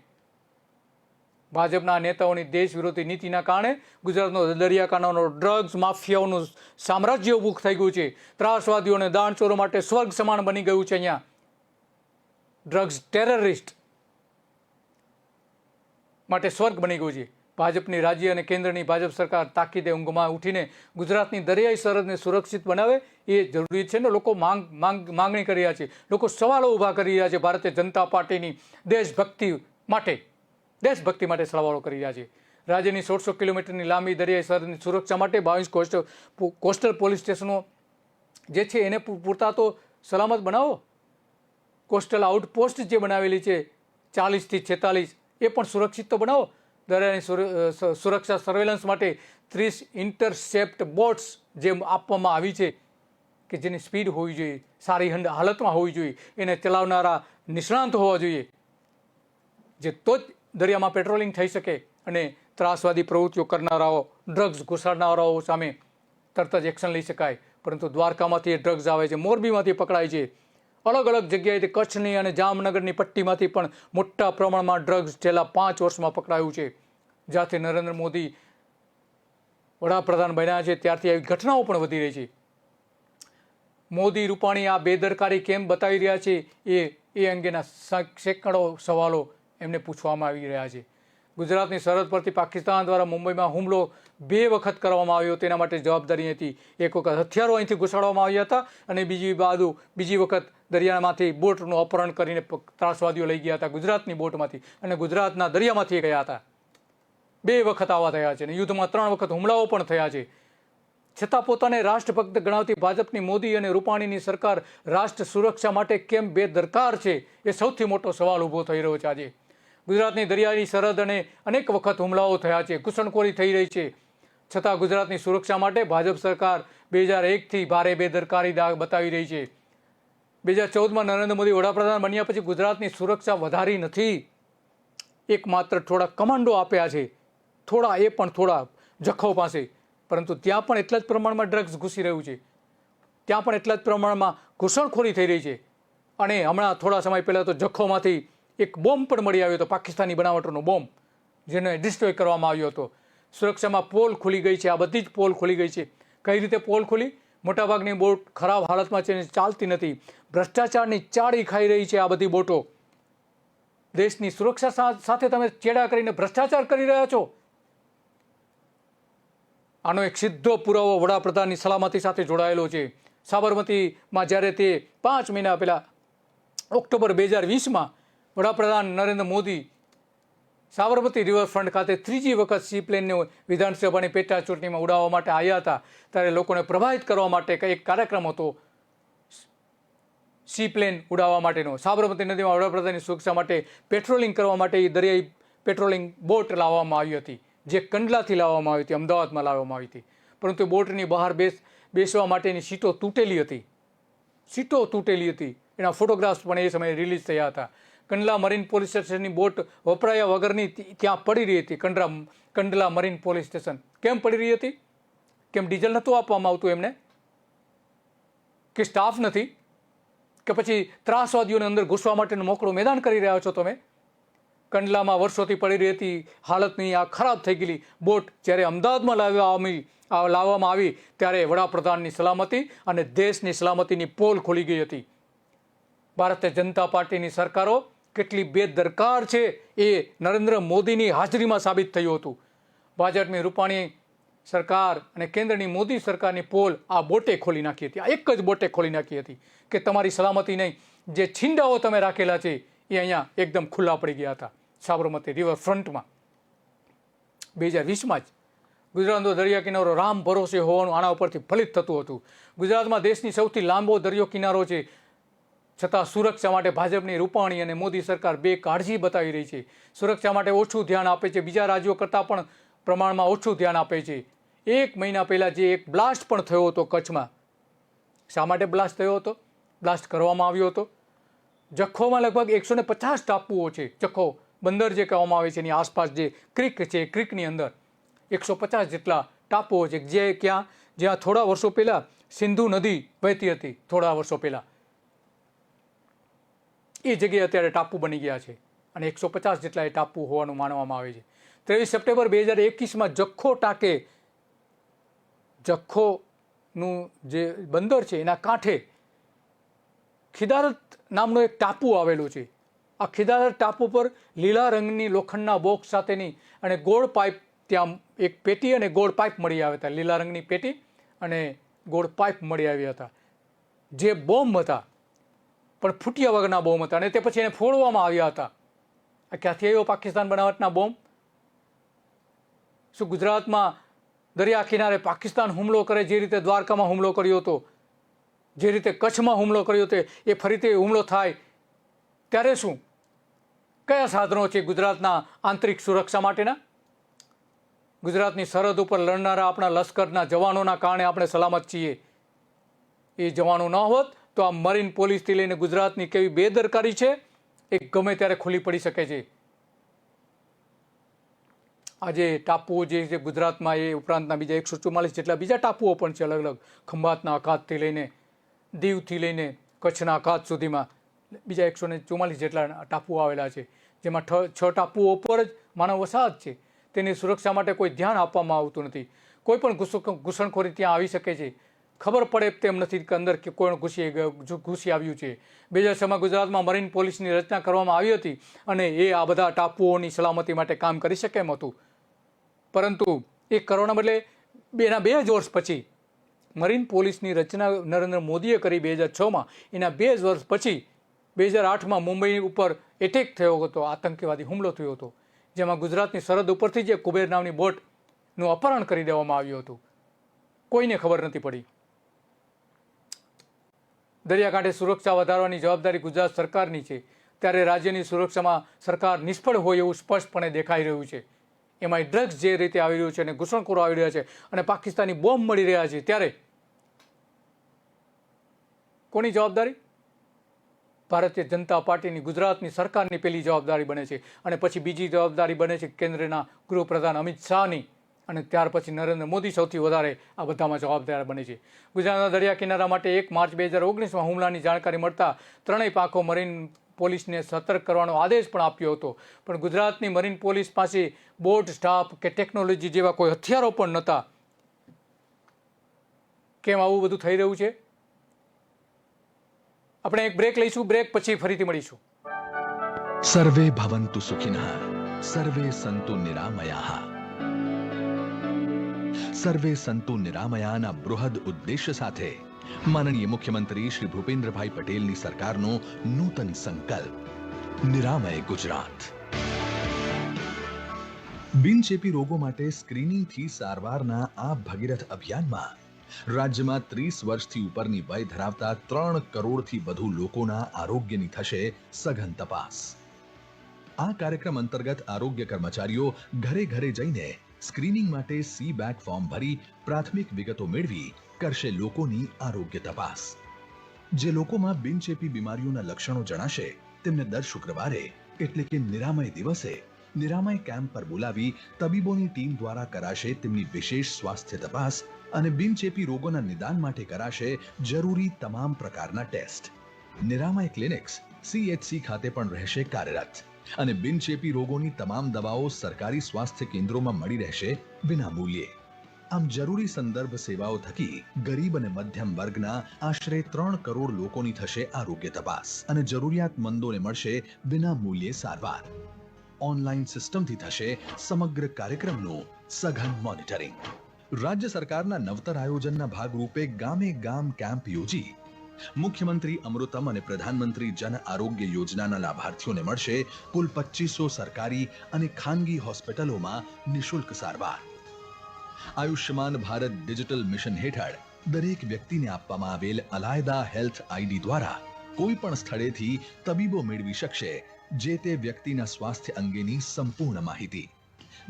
ભાજપના નેતાઓની દેશ વિરોધી નીતિના કારણે ગુજરાતનો દરિયાકાંઠાનો ડ્રગ્સ માફિયાઓનું સામ્રાજ્ય ઊભું થઈ ગયું છે. ત્રાસવાદીઓને દાણચોરો માટે સ્વર્ગ સમાન બની ગયું છે. અહીંયા ડ્રગ્સ ટેરરિસ્ટ માટે સ્વર્ગ બની ગયું છે. ભાજપની રાજ્ય અને કેન્દ્રની ભાજપ સરકાર તાકીદે ઊંઘમાં ઉઠીને ગુજરાતની દરિયાઈ સરહદને સુરક્ષિત બનાવે એ જરૂરી છે ને. લોકો માંગણી કરી રહ્યા છે, લોકો સવાલો ઊભા કરી રહ્યા છે. ભારતીય જનતા પાર્ટીની દેશભક્તિ માટે સવાલો કરી રહ્યા છે. રાજ્યની 150 કિલોમીટરની લાંબી દરિયાઈ સરહદની સુરક્ષા માટે 22 કોસ્ટલ પોલીસ સ્ટેશનો જે છે એને પૂરતા તો સલામત બનાવો. કોસ્ટલ આઉટપોસ્ટ જે બનાવેલી છે 40 થી 46 એ પણ સુરક્ષિત તો બનાવો. દરિયાની સુરક્ષા સર્વેલન્સ માટે 30 ઇન્ટરસેપ્ટ બોટ્સ જે આપવામાં આવી છે કે જેની સ્પીડ હોવી જોઈએ, સારી હાલતમાં હોવી જોઈએ, એને ચલાવનારા નિષ્ણાંત હોવા જોઈએ, જે તો જ દરિયામાં પેટ્રોલિંગ થઈ શકે અને ત્રાસવાદી પ્રવૃત્તિઓ કરનારાઓ, ડ્રગ્સ ઘુસાડનારાઓ સામે તરત જ એક્શન લઈ શકાય. પરંતુ દ્વારકામાંથી એ ડ્રગ્સ આવે છે, મોરબીમાંથી પકડાય છે, અલગ અલગ જગ્યાએથી કચ્છની અને જામનગરની પટ્ટીમાંથી પણ મોટા પ્રમાણમાં ડ્રગ્સ છેલ્લા 5 વર્ષમાં પકડાયું છે. જ્યાંથી નરેન્દ્ર મોદી વડાપ્રધાન બન્યા છે ત્યારથી આવી ઘટનાઓ પણ વધી રહી છે. મોદી રૂપાણી આ બેદરકારી કેમ બતાવી રહ્યા છે એ અંગેના સેંકડો સવાલો એમને પૂછવામાં આવી રહ્યા છે. ગુજરાતની સરહદ પરથી પાકિસ્તાન દ્વારા મુંબઈમાં હુમલો 2 વખત કરવામાં આવ્યો. તેના માટે જવાબદારી હતી. એક વખત હથિયારો અહીંથી ઘુસાડવામાં આવ્યા હતા અને બીજી વખત દરિયામાંથી બોટનું અપહરણ કરીને ત્રાસવાદીઓ લઈ ગયા હતા ગુજરાતની બોટમાંથી અને ગુજરાતના દરિયામાંથી ગયા હતા. 2 વખત આવા થયા છે અને યુદ્ધમાં 3 વખત હુમલાઓ પણ થયા છે. છતાં પોતાને રાષ્ટ્રભક્ત ગણાવતી ભાજપની મોદી અને રૂપાણીની સરકાર રાષ્ટ્ર સુરક્ષા માટે કેમ બેદરકાર છે એ સૌથી મોટો સવાલ ઊભો થઈ રહ્યો છે. આજે ગુજરાતની દરિયાની સરહદ અને અનેક વખત હુમલાઓ થયા છે, ઘૂસણખોરી થઈ રહી છે, છતાં ગુજરાતની સુરક્ષા માટે ભાજપ સરકાર 2001થી ભારે બેદરકારી બતાવી રહી છે. 2014માં નરેન્દ્ર મોદી વડાપ્રધાન બન્યા પછી ગુજરાતની સુરક્ષા વધારી નથી. એકમાત્ર થોડા કમાન્ડો આપ્યા છે, એ પણ થોડા જખૌ પાસે, પરંતુ ત્યાં પણ એટલા જ પ્રમાણમાં ડ્રગ્સ ઘૂસી રહ્યું છે, ત્યાં પણ એટલા જ પ્રમાણમાં ઘૂસણખોરી થઈ રહી છે. અને હમણાં થોડા સમય પહેલાં તો જખૌમાંથી એક બોમ્બ પણ મળી આવ્યો હતો, પાકિસ્તાની બનાવટનો બોમ્બ, જેને ડિસ્ટ્રોય કરવામાં આવ્યો હતો. સુરક્ષામાં પોલ ખુલી ગઈ છે. આ બધી જ પોલ ખુલી ગઈ છે. કઈ રીતે પોલ ખુલી? મોટાભાગની બોટ ખરાબ હાલતમાં છે, ચાલતી નથી, ભ્રષ્ટાચારની ચાળી ખાઈ રહી છે. આ બધી બોટો દેશની સુરક્ષા સાથે તમે ચેડા કરીને ભ્રષ્ટાચાર કરી રહ્યા છો. આનો એક સીધો પુરાવો વડાપ્રધાનની સલામતી સાથે જોડાયેલો છે. સાબરમતીમાં જ્યારે તે 5 મહિના પહેલાં ઓક્ટોબર 2020માં વડાપ્રધાન નરેન્દ્ર મોદી સાબરમતી રિવરફ્રન્ટ ખાતે 3જી વખત સી પ્લેનને વિધાનસભાની પેટા ચૂંટણીમાં ઉડાવવા માટે આવ્યા હતા, ત્યારે લોકોને પ્રભાવિત કરવા માટે એક કાર્યક્રમ હતો સી પ્લેન ઉડાવવા માટેનો. સાબરમતી નદીમાં વડાપ્રધાનની સુરક્ષા માટે પેટ્રોલિંગ કરવા માટે દરિયાઈ પેટ્રોલિંગ બોટ લાવવામાં આવી હતી, જે કંડલાથી લાવવામાં આવી હતી, અમદાવાદમાં લાવવામાં આવી હતી. પરંતુ બોટની બહાર બેસવા માટેની સીટો તૂટેલી હતી. એના ફોટોગ્રાફ્સ પણ એ સમયે રિલીઝ થયા હતા. કંડલા મરીન પોલીસ સ્ટેશનની બોટ વપરાયા વગરની ત્યાં પડી રહી હતી. કંડલા મરીન પોલીસ સ્ટેશન કેમ પડી રહી હતી? કેમ ડીઝલ નહોતું આપવામાં આવતું એમને? કે સ્ટાફ નથી? કે પછી ત્રાસવાદીઓને અંદર ઘૂસવા માટેનું મોકળું મેદાન કરી રહ્યા છો તમે? કંડલામાં વર્ષોથી પડી રહી હતી, હાલતની આ ખરાબ થઈ ગયેલી બોટ જ્યારે અમદાવાદમાં લાવવામાં આવી ત્યારે વડાપ્રધાનની સલામતી અને દેશની સલામતીની પોલ ખોલી ગઈ હતી. ભારતીય જનતા પાર્ટીની સરકારો કેટલી બેદરકાર છે એ નરેન્દ્ર મોદીની હાજરીમાં સાબિત થયું હતું. ભાજપની રૂપાણી સરકાર અને કેન્દ્રની મોદી સરકારની પોલ આ બોટે ખોલી નાખી હતી. આ એક જ બોટે ખોલી નાખી હતી કે તમારી સલામતી નહીં, જે છીંડાઓ તમે રાખેલા છે એ અહીંયા એકદમ ખુલ્લા પડી ગયા હતા સાબરમતી રિવરફ્રન્ટમાં. 2020માં જ ગુજરાતનો દરિયા કિનારો રામ ભરોસે હોવાનું આના ઉપરથી ફલિત થતું હતું. ગુજરાતમાં દેશની સૌથી લાંબો દરિયો કિનારો છે, છતાં સુરક્ષા માટે ભાજપની રૂપાણી અને મોદી સરકાર બેકાળજી બતાવી રહી છે. સુરક્ષા માટે ઓછું ધ્યાન આપે છે, બીજા રાજ્યો કરતાં પણ પ્રમાણમાં ઓછું ધ્યાન આપે છે. 1 મહિના પહેલાં જે એક બ્લાસ્ટ પણ થયો હતો કચ્છમાં. શા માટે બ્લાસ્ટ થયો હતો? બ્લાસ્ટ કરવામાં આવ્યો હતો. જખૌમાં લગભગ 150 ટાપુઓ છે. જખૌ બંદર જે કહેવામાં આવે છે એની આસપાસ જે ક્રિક છે, ક્રિકની અંદર 150 જેટલા ટાપુઓ છે, જ્યાં થોડા વર્ષો પહેલાં સિંધુ નદી વહેતી હતી. થોડા વર્ષો પહેલાં એ જગ્યાએ અત્યારે ટાપુ બની ગયા છે અને 150 જેટલા એ ટાપુ હોવાનું માનવામાં આવે છે. 23 સપ્ટેમ્બર 2021માં જખૌ ટાંકે, જખૌનું જે બંદર છે એના કાંઠે ખિદારત નામનો એક ટાપુ આવેલો છે. આ ખિદારત ટાપુ પર લીલા રંગની લોખંડના બોક્સ સાથેની અને ગોળ પાઇપ, ત્યાં એક પેટી અને ગોળ પાઇપ મળી આવ્યા હતા. લીલા રંગની પેટી અને ગોળ પાઇપ મળી આવ્યા હતા, જે બોમ્બ હતા પણ ફૂટ્યા વગરના બોમ્બ હતા અને તે પછી એને ફોડવામાં આવ્યા હતા. આ ક્યાંથી આવ્યો પાકિસ્તાન બનાવટના બોમ્બ? શું ગુજરાતમાં દરિયા કિનારે પાકિસ્તાન હુમલો કરે, જે રીતે દ્વારકામાં હુમલો કર્યો હતો, જે રીતે કચ્છમાં હુમલો કર્યો હતો, એ ફરીથી હુમલો થાય ત્યારે શું? કયા સાધનો છે ગુજરાતના આંતરિક સુરક્ષા માટેના? ગુજરાતની સરહદ ઉપર લડનારા આપણા લશ્કરના જવાનોના કારણે આપણે સલામત છીએ. એ જવાનો ન હોત તો આ મરીન પોલીસથી લઈને ગુજરાતની કેવી બેદરકારી છે એ ગમે ત્યારે ખુલ્લી પડી શકે છે. આજે ટાપુઓ જે છે ગુજરાતમાં, એ ઉપરાંતના બીજા 144 જેટલા બીજા ટાપુઓ પણ છે, અલગ અલગ. ખંભાતના અખાતથી લઈને દીવથી લઈને કચ્છના અખાત સુધીમાં બીજા 144 જેટલા ટાપુઓ આવેલા છે, જેમાં 6 ટાપુઓ પર જ માનવ વસાહત છે. તેની સુરક્ષા માટે કોઈ ધ્યાન આપવામાં આવતું નથી. કોઈ પણ ઘૂસણખોરી ત્યાં આવી શકે છે, ખબર પડે તેમ નથી કે અંદર કે કોઈ ઘૂસી આવ્યું છે. 2006માં ગુજરાતમાં મરીન પોલીસની રચના કરવામાં આવી હતી અને એ આ બધા ટાપુઓની સલામતી માટે કામ કરી શકે એમ હતું. પરંતુ એ કરવાના બદલે એના 2 જ વર્ષ પછી મરીન પોલીસની રચના નરેન્દ્ર મોદીએ કરી 2006માં. એના 2 જ વર્ષ પછી 2008માં મુંબઈ ઉપર એટેક થયો હતો, આતંકવાદી હુમલો થયો હતો, જેમાં ગુજરાતની સરહદ ઉપરથી જે કુબેર નામની બોટનું અપહરણ કરી દેવામાં આવ્યું હતું. કોઈને ખબર નથી પડી. દરિયાકાંઠે સુરક્ષા વધારવાની જવાબદારી ગુજરાત સરકારની છે, ત્યારે રાજ્યની સુરક્ષામાં સરકાર નિષ્ફળ હોય એવું સ્પષ્ટપણે દેખાઈ રહ્યું છે. એમાં ડ્રગ્સ જે રીતે આવી રહ્યું છે અને ઘૂસણખોરો આવી રહ્યા છે અને પાકિસ્તાની બોમ્બ મળી રહ્યા છે, ત્યારે કોની જવાબદારી? ભારતીય જનતા પાર્ટીની, ગુજરાતની સરકારની પહેલી જવાબદારી બને છે અને પછી બીજી જવાબદારી બને છે કેન્દ્રના ગૃહપ્રધાન અમિત શાહની, અને ત્યાર પછી નરેન્દ્ર મોદી સૌથી વધારે આ બધામાં જવાબદાર બને છે. ગુજરાતના દરિયા કિનારા માટે 1 માર્ચ 2019માં હુમલાની જાણકારી મળતા ત્રણેય પાંખો મરીન પોલીસને સતર્ક કરવાનો આદેશ પણ આપ્યો હતો. પણ ગુજરાતની મરીન પોલીસ પાસે બોટ, સ્ટાફ કે ટેકનોલોજી જેવા કોઈ હથિયારો પણ નહોતા. કેમ આવું બધું થઈ રહ્યું છે? આપણે એક બ્રેક લઈશું, બ્રેક પછી ફરીથી મળીશું. સર્વે ભવન્તુ સુખિનઃ, સર્વે સંતુ નિરામયાઃ. સર્વે સંતુ નિરામયાના બૃહદ ઉદ્દેશ્ય સાથે માનનીય મુખ્યમંત્રી શ્રી ભૂપેન્દ્રભાઈ પટેલની સરકારનો નૂતન સંકલ્પ નિરામય ગુજરાત. બિનચેપી રોગો માટે સ્ક્રીનિંગથી સારવારના આ ભગીરથ અભિયાનમાં રાજ્યમાં 30 વર્ષથી ઉપરની વય ધરાવતા 3 કરોડથી વધુ લોકોના આરોગ્યની થશે સઘન તપાસ. આ કાર્યક્રમ અંતર્ગત આરોગ્ય કર્મચારીઓ ઘરે ઘરે જઈને સ્ક્રીનિંગ માટે સી-બેક ફોર્મ ભરી પ્રાથમિક વિગતો મેળવી કરશે લોકોની આરોગ્ય તપાસ. જે લોકોમાં બિનચેપી બીમારીઓના લક્ષણો જણાશે તેમને દર શુક્રવારે એટલે કે નિરામય દિવસે નિરામય કેમ્પ પર બોલાવી તબીબોની ટીમ દ્વારા કરાશે તેમની વિશેષ સ્વાસ્થ્ય તપાસ અને બિનચેપી રોગોના નિદાન માટે કરાશે જરૂરી તમામ પ્રકારના ટેસ્ટ. નિરામય ક્લિનિક્સ CHC ખાતે પણ રહેશે કાર્યરત અને બિનચેપી રોગોની તમામ દવાઓ સરકારી સ્વાસ્થ્ય કેન્દ્રોમાં મળી રહેશે વિના મૂલ્યે. આમ જરૂરી સંદર્ભ સેવાઓ થકી ગરીબ અને મધ્યમ વર્ગના આશરે 3 કરોડ લોકોની થશે આરોગ્ય તપાસ અને જરૂરિયાતમંદોને મળશે વિના મૂલ્યે સારવાર. ઓનલાઈન સિસ્ટમથી થશે સમગ્ર કાર્યક્રમનું સઘન મોનિટરિંગ. રાજ્ય સરકારના નવતર આયોજનના ભાગરૂપે ગામે ગામ કેમ્પ યોજી મુખ્યમંત્રી અમૃતમ અને પ્રધાનમંત્રી જન આરોગ્ય યોજનાના લાભાર્થીઓને મળશે કુલ 2500 સરકારી અને ખાનગી હોસ્પિટલોમાં નિઃશુલ્ક સારવાર. આયુષ્યમાન ભારત ડિજિટલ મિશન હેઠળ દરેક વ્યક્તિને આપવામાં આવેલ અલાયદા હેલ્થ આઈડી દ્વારા કોઈ પણ સ્થળેથી તબીબો મેળવી શકશે જે તે વ્યક્તિના સ્વાસ્થ્ય અંગેની સંપૂર્ણ માહિતી.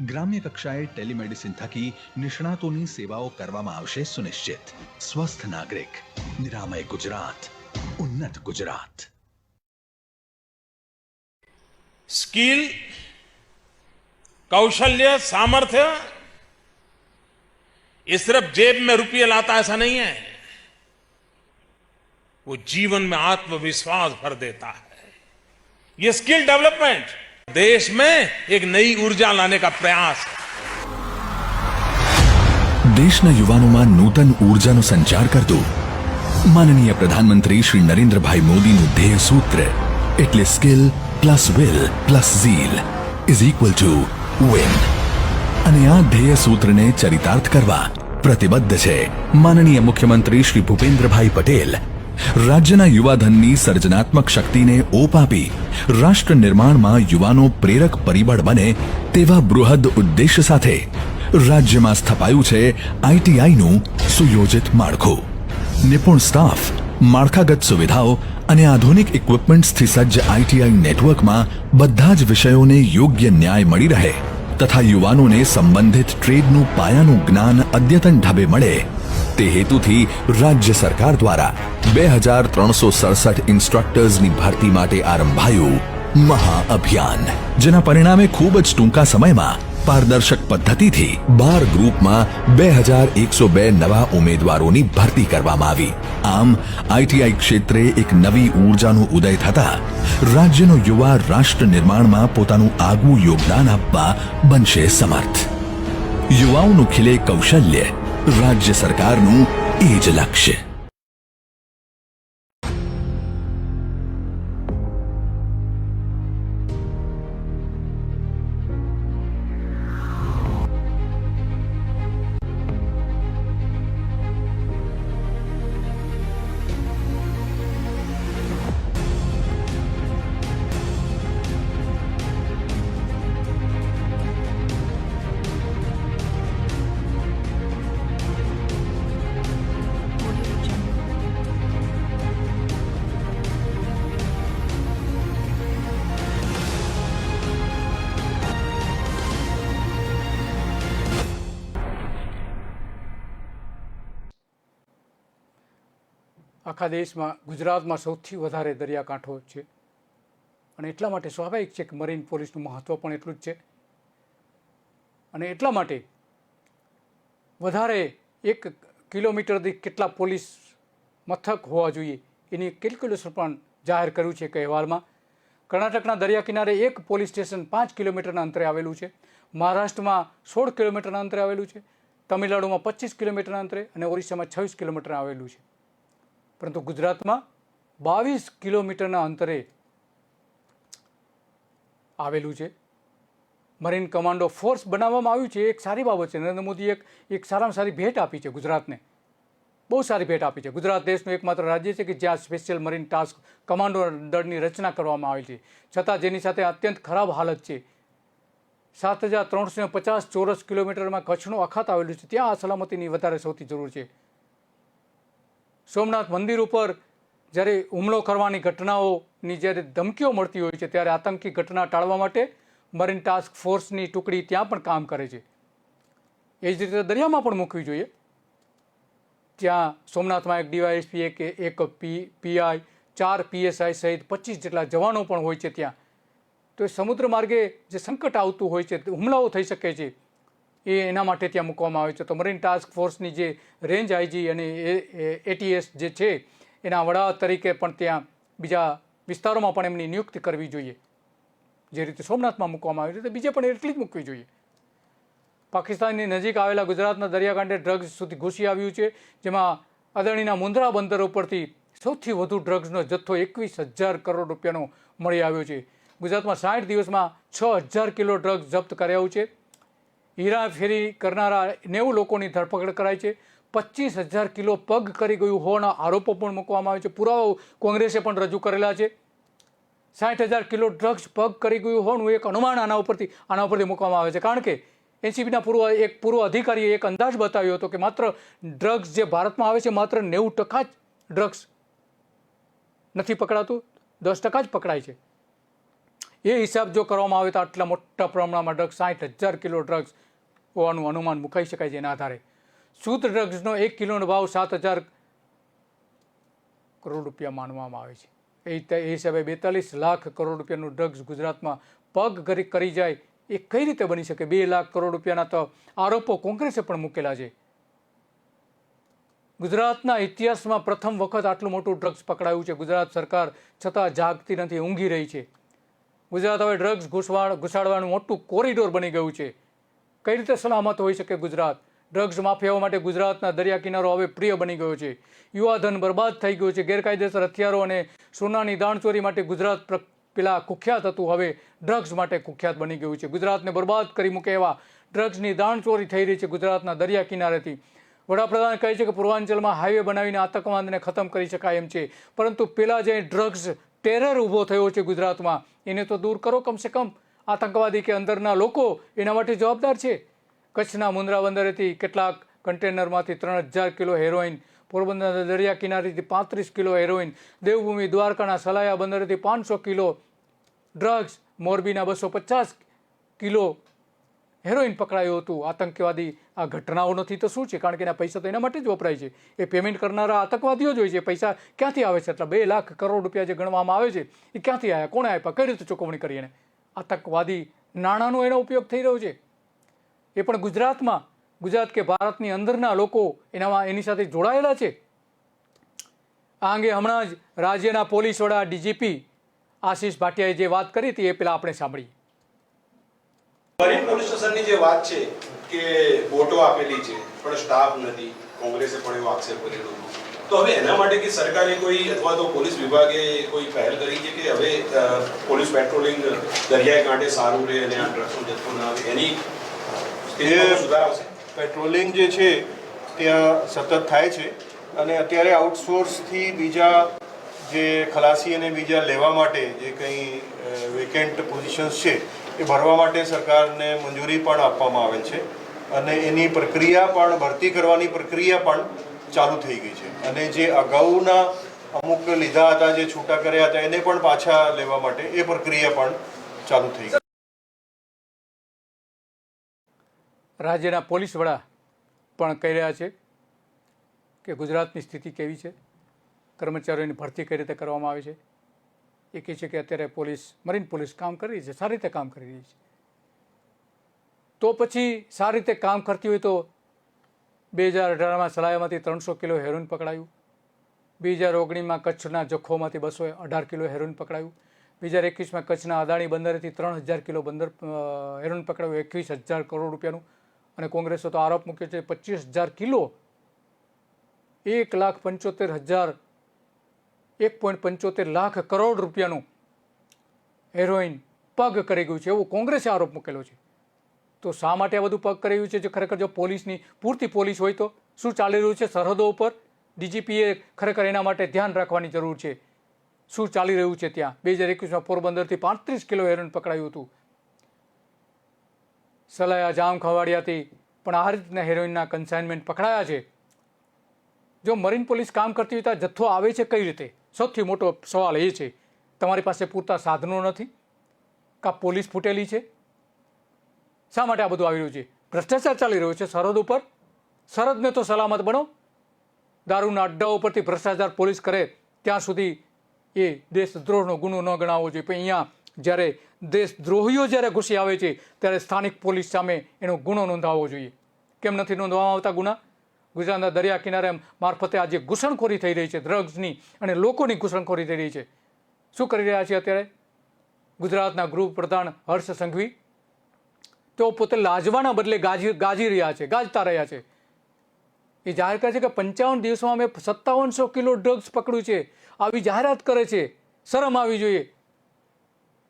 ગ્રામ્ય કક્ષાએ ટેલિમેડિસિન થકી નિષ્ણાતોની સેવાઓ કરવામાં આવશે સુનિશ્ચિત. સ્વસ્થ નાગરિક, નિરામય ગુજરાત, ઉન્નત ગુજરાત. स्किल, कौशल्य, सामर्थ्य ये सिर्फ जेब में रुपये लाता ऐसा नहीं है, वो जीवन में आत्मविश्वास भर देता है. ये स्किल डेवलपमेंट देश में एक नई ऊर्जा लाने का प्रयास है. દેશના યુવાનોમાં નૂતન ઉર્જાનો સંચાર કરતું માનનીય પ્રધાનમંત્રી શ્રી નરેન્દ્રભાઈ મોદીનું ધ્યેય સૂત્ર એટલે skill plus will plus Jheel is equal to win. અને આ ધ્યેય સૂત્રને ચરિતાર્થ કરવા પ્રતિબદ્ધ છે માનનીય મુખ્યમંત્રી શ્રી ભૂપેન્દ્રભાઈ પટેલ. રાજ્યના યુવાધનની સર્જનાત્મક શક્તિને ઓપ આપી રાષ્ટ્ર નિર્માણમાં યુવાનો પ્રેરક પરિબળ બને તેવા બૃહદ ઉદ્દેશ્ય સાથે રાજ્યમાં સ્થપાયું છે આઈટીઆઈનું સુયોજિત માળખું. નિપુણ સ્ટાફ, માળખાગત સુવિધાઓ અને આધુનિક ઇક્વિપમેન્ટ્સથી સજ્જ આઈટીઆઈ નેટવર્કમાં બધા જ વિષયોને યોગ્ય ન્યાય મળી રહે તથા યુવાનોને સંબંધિત ટ્રેડનું પાયાનું જ્ઞાન અદ્યતન ઢબે મળે તે હેતુથી રાજ્ય સરકાર દ્વારા 2367 ઇન્સ્ટ્રક્ટર્સની ભરતી માટે આરંભાયું મહાઅભિયાન, જેના પરિણામે ખૂબ જ ટૂંકા સમયમાં પારદર્શક પદ્ધતિથી 12 ગ્રુપમાં 2102 નવા ઉમેદવારોની ભરતી કરવામાં આવી. આમ આઈટીઆઈ ક્ષેત્રે એક નવી ઊર્જાનો ઉદય થતા રાજ્યનો યુવા રાષ્ટ્ર નિર્માણમાં પોતાનું આગવું યોગદાન આપવા બનશે સમર્થ. યુવાઓનું ખીલે કૌશલ્ય, રાજ્ય સરકારનું એ જ લક્ષ્ય. આખા દેશમાં ગુજરાતમાં સૌથી વધારે દરિયાકાંઠો છે અને એટલા માટે સ્વાભાવિક છે કે મરીન પોલીસનું મહત્ત્વ પણ એટલું જ છે. અને એટલા માટે વધારે 1 કિલોમીટરથી કેટલા પોલીસ મથક હોવા જોઈએ એની કેલ્ક્યુલેશન પણ જાહેર કર્યું છે એક અહેવાલમાં. કર્ણાટકના દરિયા કિનારે એક પોલીસ સ્ટેશન 5 કિલોમીટરના અંતરે આવેલું છે. મહારાષ્ટ્રમાં 16 કિલોમીટરના અંતરે આવેલું છે. તમિલનાડુમાં 25 કિલોમીટરના અંતરે અને ઓરિસ્સામાં 26 કિલોમીટર આવેલું છે. પરંતુ ગુજરાતમાં 22 કિલોમીટરના અંતરે આવેલું છે. મરીન કમાન્ડો ફોર્સ બનાવવામાં આવ્યું છે. એક સારી બાબત છે. નરેન્દ્ર મોદીએ એક સારામાં સારી ભેટ આપી છે ગુજરાતને, બહુ સારી ભેટ આપી છે. ગુજરાત દેશનું એકમાત્ર રાજ્ય છે કે જ્યાં સ્પેશિયલ મરીન ટાસ્ક કમાન્ડો દળની રચના કરવામાં આવી છે. છતાં જેની સાથે અત્યંત ખરાબ હાલત છે. 7350 ચોરસ કિલોમીટરમાં કચ્છનું અખાત આવેલું છે. ત્યાં આ સલામતીની વધારે સૌથી જરૂર છે. સોમનાથ મંદિર ઉપર જ્યારે હુમલો કરવાની ઘટનાઓની જ્યારે ધમકીઓ મળતી હોય છે ત્યારે આતંકી ઘટના ટાળવા માટે મરીન ટાસ્ક ફોર્સની ટુકડી ત્યાં પણ કામ કરે છે. એ જ રીતે દરિયામાં પણ મૂકવી જોઈએ. ત્યાં સોમનાથમાં એક ડીવાયએસપી, એક પીઆઈ, 4 પીએસઆઈ સહિત 25 જેટલા જવાનો પણ હોય છે ત્યાં. તો એ સમુદ્ર માર્ગે જે સંકટ આવતું હોય છે, હુમલાઓ થઈ શકે છે, એના માટે ત્યાં મૂકવામાં આવે છે. તો મરીન ટાસ્ક ફોર્સની જે રેન્જ આઈજી અને એટીએસ જે છે એના વડા તરીકે પણ ત્યાં બીજા વિસ્તારોમાં પણ એમની નિયુક્તિ કરવી જોઈએ. જે રીતે સોમનાથમાં મૂકવામાં આવી છે તો બીજે પણ એટલી જ મૂકવી જોઈએ. પાકિસ્તાનની નજીક આવેલા ગુજરાતના દરિયાકાંઠે ડ્રગ્સ સુધી ઘૂસી આવ્યું છે, જેમાં અદાણીના મુન્દ્રા બંદર ઉપરથી સૌથી વધુ ડ્રગ્સનો જથ્થો 21,000 કરોડ રૂપિયાનો મળી આવ્યો છે. ગુજરાતમાં 60 દિવસમાં 6,000 કિલો ડ્રગ્સ જપ્ત કરાયું છે. હેરાફેરી કરનારા 90 લોકોની ધરપકડ કરાઈ છે. 25,000 કિલો પગ કરી ગયું હોવાના આરોપો પણ મૂકવામાં આવે છે. પુરાવાઓ કોંગ્રેસે પણ રજૂ કરેલા છે. 60,000 કિલો ડ્રગ્સ પગ કરી ગયું હોવાનું એક અનુમાન આના ઉપરથી મૂકવામાં આવે છે. કારણ કે એનસીબીના પૂર્વ અધિકારીએ એક અંદાજ બતાવ્યો હતો કે માત્ર ડ્રગ્સ જે ભારતમાં આવે છે માત્ર 90% જ ડ્રગ્સ નથી પકડાતું, 10% જ પકડાય છે. એ હિસાબ જો કરવામાં આવે તો આટલા મોટા પ્રમાણમાં ડ્રગ્સ 60,000 કિલો ડ્રગ્સ હોવાનું અનુમાન મુકાઈ શકાય છે. એના આધારે શુદ્ધ ડ્રગ્સનો 1 કિલોનો ભાવ 7,000 કરોડ રૂપિયા માનવામાં આવે છે. એ હિસાબે 42 લાખ કરોડ રૂપિયાનું ડ્રગ્સ ગુજરાતમાં પગ કરી જાય એ કઈ રીતે બની શકે? 2 લાખ કરોડ રૂપિયાના તો આરોપો કોંગ્રેસે પણ મૂકેલા છે. ગુજરાતના ઇતિહાસમાં પ્રથમ વખત આટલું મોટું ડ્રગ્સ પકડાયું છે. ગુજરાત સરકાર છતાં જાગતી નથી, ઊંઘી રહી છે. ગુજરાત હવે ડ્રગ્સ ઘુસાડવાનું મોટું કોરિડોર બની ગયું છે. કઈ રીતે સલામત હોઈ શકે ગુજરાત? ડ્રગ્સ માફિયાઓ માટે ગુજરાતના દરિયા કિનારો હવે પ્રિય બની ગયો છે. યુવાધન બરબાદ થઈ ગયું છે. ગેરકાયદેસર હથિયારો અને સોનાની દાણચોરી માટે ગુજરાત પેલા કુખ્યાત હતું, હવે ડ્રગ્સ માટે કુખ્યાત બની ગયું છે. ગુજરાતને બરબાદ કરી મૂકે એવા ડ્રગ્સની દાણચોરી થઈ રહી છે ગુજરાતના દરિયા કિનારેથી. વડાપ્રધાન કહે છે કે પૂર્વાંચલમાં હાઈવે બનાવીને આતંકવાદને ખતમ કરી શકાય એમ છે, પરંતુ પેલા જે ડ્રગ્સ ટેરર ઊભો થયો છે ગુજરાતમાં એને તો દૂર કરો. કમસે કમ આતંકવાદી કે અંદરના લોકો એના માટે જવાબદાર છે. કચ્છના મુન્દ્રા બંદરેથી કેટલાક કન્ટેનરમાંથી 3,000 કિલો હેરોઇન, પોરબંદરના દરિયા કિનારેથી 35 કિલો હેરોઇન, દેવભૂમિ દ્વારકાના સલાયા બંદરેથી 500 કિલો ડ્રગ્સ, મોરબીના 250 કિલો હેરોઇન પકડાયું હતું. આતંકવાદી આ ઘટનાઓ નથી તો શું છે? કારણ કે એના પૈસા તો એના માટે જ વપરાય છે. એ પેમેન્ટ કરનારા આતંકવાદીઓ જ હોય છે. પૈસા ક્યાંથી આવે છે? એટલા 2 લાખ કરોડ રૂપિયા જે ગણવામાં આવે છે એ ક્યાંથી આવ્યા? કોણે આપ્યા? કઈ રીતે ચૂકવણી કરી? એને આતંકવાદી નાણાંનો એનો ઉપયોગ થઈ રહ્યો છે. એ પણ ગુજરાતમાં, ગુજરાત કે ભારતની અંદરના લોકો એની સાથે જોડાયેલા છે. આ અંગે હમણાં જ રાજ્યના પોલીસ વડા ડીજીપી આશિષ ભાટિયાએ જે વાત કરી હતી એ પહેલા આપણે સાંભળીએ. મરીન પોલીસ સ્ટેશનની જે વાત છે કે બોટો આપેલી છે પણ સ્ટાફ નથી, કોંગ્રેસે પણ એવો આક્ષેપ કરેલો. તો હવે એના માટે કે સરકારે કોઈ અથવા તો પોલીસ વિભાગે કોઈ પહેલ કરી છે કે હવે પોલીસ પેટ્રોલિંગ દરિયાઈ કાંઠે સારું રહે અને આ ડ્રગ્સનો જથ્થો ના આવે, એની સુધાર આવશે? પેટ્રોલિંગ જે છે ત્યાં સતત થાય છે અને અત્યારે આઉટસોર્સથી બીજા જે ખલાસી અને બીજા લેવા માટે જે કંઈ વેકેન્ટ પોઝિશન્સ છે એ ભરવા માટે સરકારને મંજૂરી પણ આપવામાં આવેલ છે અને એની પ્રક્રિયા પણ, ભરતી કરવાની પ્રક્રિયા પણ ચાલુ થઈ ગઈ છે. અને જે અગાઉના અમુક લીધા હતા, જે છૂટા કર્યા હતા, એને પણ પાછા લેવા માટે એ પ્રક્રિયા પણ ચાલુ થઈ ગઈ. રાજ્યના પોલીસ વડા પણ કહી રહ્યા છે કે ગુજરાતની સ્થિતિ કેવી છે, કર્મચારીઓની ભરતી કઈ રીતે કરવામાં આવે છે. એ કહે છે કે અત્યારે મરીન પોલીસ કામ કરી રહી છે, સારી રીતે કામ કરી રહી છે. તો પછી સારી રીતે કામ કરતી હોય તો 2018માં સલાયામાંથી 300 કિલો હેરોઇન પકડાયું, 2019માં કચ્છના જખૌમાંથી 218 કિલો હેરોઇન પકડાયું, 2021માં કચ્છના અદાણી બંદરેથી 3,000 કિલો હેરોઇન પકડાયું, 21,000 કરોડ રૂપિયાનું. અને કોંગ્રેસે તો આરોપ મૂક્યો છે 25,000 કિલો, 1,75,000 લાખ કરોડ રૂપિયાનું હેરોઇન પગ કરી ગયું છે, એવો કોંગ્રેસે આરોપ મૂકેલો છે. તો શા માટે આ બધું પગ કરી રહ્યું છે? જો ખરેખર જો પોલીસની પૂરતી પોલીસ હોય તો શું ચાલી રહ્યું છે સરહદો ઉપર? ડીજીપીએ ખરેખર એના માટે ધ્યાન રાખવાની જરૂર છે. શું ચાલી રહ્યું છે ત્યાં? 2021માં પોરબંદરથી 35 કિલો હેરોઇન પકડાયું હતું. સલાયા જામ ખવાડિયાથી પણ આ રીતના હેરોઇનના કન્સાઇનમેન્ટ પકડાયા છે. જો મરીન પોલીસ કામ કરતી હોય તો જથ્થો આવે છે કઈ રીતે? સૌથી મોટો સવાલ એ છે. તમારી પાસે પૂરતા સાધનો નથી? કાં પોલીસ ફૂટેલી છે? શા માટે આ બધું આવી રહ્યું છે? ભ્રષ્ટાચાર ચાલી રહ્યો છે સરહદ ઉપર. સરહદને તો સલામત બનો. દારૂના અડ્ડાઓ પરથી ભ્રષ્ટાચાર પોલીસ કરે ત્યાં સુધી એ દેશદ્રોહનો ગુનો ન ગણાવવો જોઈએ. પણ અહીંયા જ્યારે દેશદ્રોહીઓ જ્યારે ઘૂસી આવે છે ત્યારે સ્થાનિક પોલીસ સામે એનો ગુનો નોંધાવવો જોઈએ. કેમ નથી નોંધવામાં આવતા ગુના? ગુજરાતના દરિયા કિનારે મારફતે આજે ઘૂસણખોરી થઈ રહી છે, ડ્રગ્સની અને લોકોની ઘૂસણખોરી થઈ રહી છે. શું કરી રહ્યા છે અત્યારે ગુજરાતના ગૃહપ્રધાન હર્ષ સંઘવી? તેઓ પોતે લાજવાના બદલે ગાજી રહ્યા છે, ગાજતા રહ્યા છે. એ જાહેર કરે છે કે 55 દિવસમાં અમે 5700 કિલો ડ્રગ્સ પકડ્યું છે. આવી જાહેરાત કરે છે. શરમ આવી જોઈએ.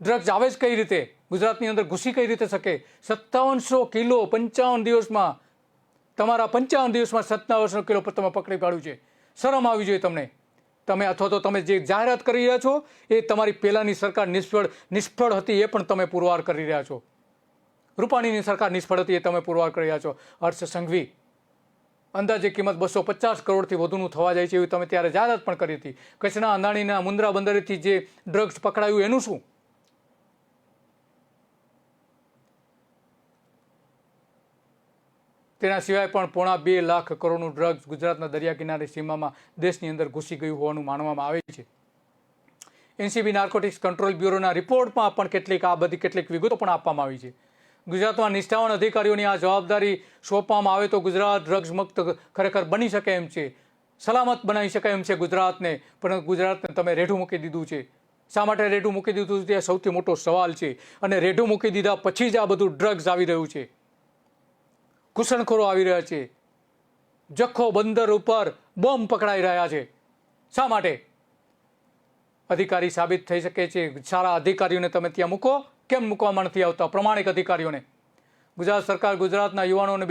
ડ્રગ્સ આવે જ કઈ રીતે? ગુજરાતની અંદર ઘૂસી કઈ રીતે શકે? 5700 કિલો 55 દિવસમાં, તમારા 55 દિવસમાં 5700 કિલો તમે પકડી પાડ્યું છે. શરમ આવી જોઈએ તમને. તમે અથવા તો તમે જે જાહેરાત કરી રહ્યા છો એ તમારી પહેલાંની સરકાર નિષ્ફળ હતી, એ પણ તમે પુરવાર કરી રહ્યા છો. રૂપાણીની સરકાર નિષ્ફળ હતી, એ તમે પુરવાર કરી રહ્યા છો. હર્ષ સંઘવી અંદાજે કિંમત 250 કરોડથી વધુનું થવા જાય છે એવી તમે ત્યારે જાહેરાત પણ કરી હતી. કચ્છના અંધાણીના મુન્દ્રા બંદરેથી જે ડ્રગ્સ પકડાયું એનું શું? તેના સિવાય પણ 2.5 લાખ કરોડનું ડ્રગ્સ ગુજરાતના દરિયા કિનારે સીમામાં દેશની અંદર ઘૂસી ગયું હોવાનું માનવામાં આવે છે. એનસીબી નાર્કોટિક્સ કંટ્રોલ બ્યુરોના રિપોર્ટમાં પણ કેટલીક વિગતો પણ આપવામાં આવી છે. ગુજરાતમાં નિષ્ઠાવાન અધિકારીઓની આ જવાબદારી સોંપવામાં આવે તો ગુજરાત ડ્રગ્સ મુક્ત ખરેખર બની શકે એમ છે, સલામત બનાવી શકાય એમ છે ગુજરાતને. પણ ગુજરાતને તમે રેઢું મૂકી દીધું છે. શા માટે રેઢું મૂકી દીધું તે સૌથી મોટો સવાલ છે. અને રેઢું મૂકી દીધા પછી જ આ બધું ડ્રગ્સ આવી રહ્યું છે, ઘૂસણખોરો આવી રહ્યા છે, જખો બંદર ઉપર બોમ્બ પકડાઈ રહ્યા છે. શા માટે? અધિકારી સાબિત થઈ શકે છે. સારા અધિકારીઓને તમે ત્યાં મૂકો. કેમ મૂકવામાં નથી આવતા પ્રમાણિક અધિકારીઓને? ગુજરાત સરકાર ગુજરાતના યુવાનોને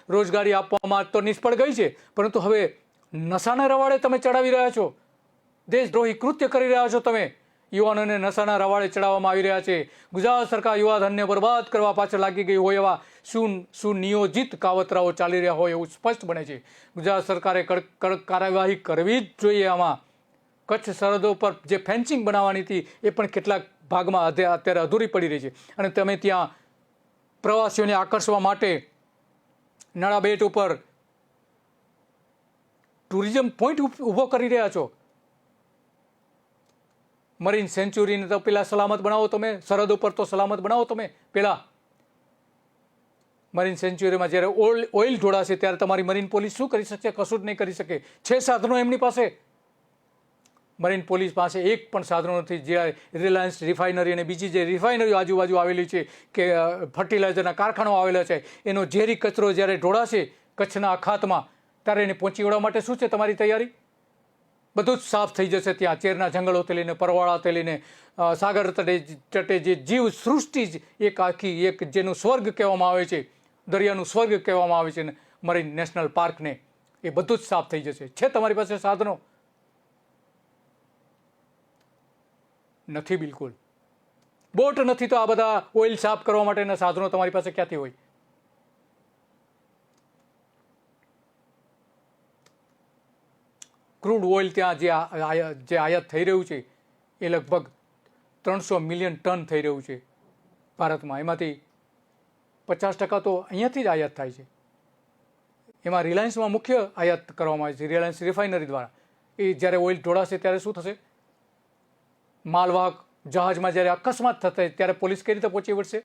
રોજગારી આપવામાં તો નિષ્ફળ ગઈ છે, પરંતુ હવે નશાના રવાડે તમે ચડાવી રહ્યા છો. દેશદ્રોહી કૃત્ય કરી રહ્યા છો તમે. યુવાનોને નશાના રવાડે ચડાવવામાં આવી રહ્યા છે. ગુજરાત સરકાર યુવાધનને બરબાદ કરવા પાછળ લાગી ગઈ હોય એવા સુનિયોજિત કાવતરાઓ ચાલી રહ્યા હોય એવું સ્પષ્ટ બને છે. ગુજરાત સરકારે કડક કાર્યવાહી કરવી જ જોઈએ. આમાં કચ્છ સરહદો પર જે ફેન્સિંગ બનાવવાની હતી એ પણ કેટલાક ભાગમાં અત્યારે અધૂરી પડી રહી છે. અને તમે ત્યાં પ્રવાસીઓને આકર્ષવા માટે નળા બેટ ઉપર ટુરિઝમ પોઈન્ટ ઊભો કરી રહ્યા છો. મરીન સેન્ચુરીને તો પેલા સલામત બનાવો તમે, સરહદ ઉપર તો સલામત બનાવો તમે. પેલા મરીન સેન્ચુરીમાં જ્યારે ઓઇલ ઢોળાશે ત્યારે તમારી મરીન પોલીસ શું કરી શકશે? કશું જ નહીં કરી શકે. છે સાધનો એમની પાસે. મરીન પોલીસ પાસે એક પણ સાધનો નથી. જ્યારે રિલાયન્સ રિફાઇનરી અને બીજી જે રિફાઇનરીઓ આજુબાજુ આવેલી છે કે ફર્ટિલાઇઝરના કારખાનાઓ આવેલા છે, એનો ઝેરી કચરો જ્યારે ઢોળાશે કચ્છના અખાતમાં ત્યારે એને પહોંચી વળવા માટે શું છે તમારી તૈયારી? બધું જ સાફ થઈ જશે ત્યાં. ચેરના જંગલોથી લઈને પરવાળાથી લઈને સાગર તટે જે જીવ સૃષ્ટિ જ એક આખી એક જેનું સ્વર્ગ કહેવામાં આવે છે, દરિયાનું સ્વર્ગ કહેવામાં આવે છે મરીન નેશનલ પાર્કને, એ બધું જ સાફ થઈ જશે. છે તમારી પાસે સાધનો? નથી બિલકુલ. બોટ નથી તો આ બધા ઓઇલ સાફ કરવા માટેના સાધનો તમારી પાસે ક્યાંથી હોય? ક્રૂડ ઓઇલ ત્યાં જે આયાત થઈ રહ્યું છે એ લગભગ 300 મિલિયન ટન થઈ રહ્યું છે ભારતમાં. એમાંથી 50% તો અહીંયાથી જ આયાત થાય છે. એમાં રિલાયન્સમાં મુખ્ય આયાત કરવામાં આવે છે, રિલાયન્સ રિફાઇનરી દ્વારા. એ જ્યારે ઓઇલ ઢોળાશે ત્યારે શું થશે? માલવાહક જહાજમાં જ્યારે અકસ્માત થશે ત્યારે પોલીસ કઈ રીતે પહોંચી વળશે?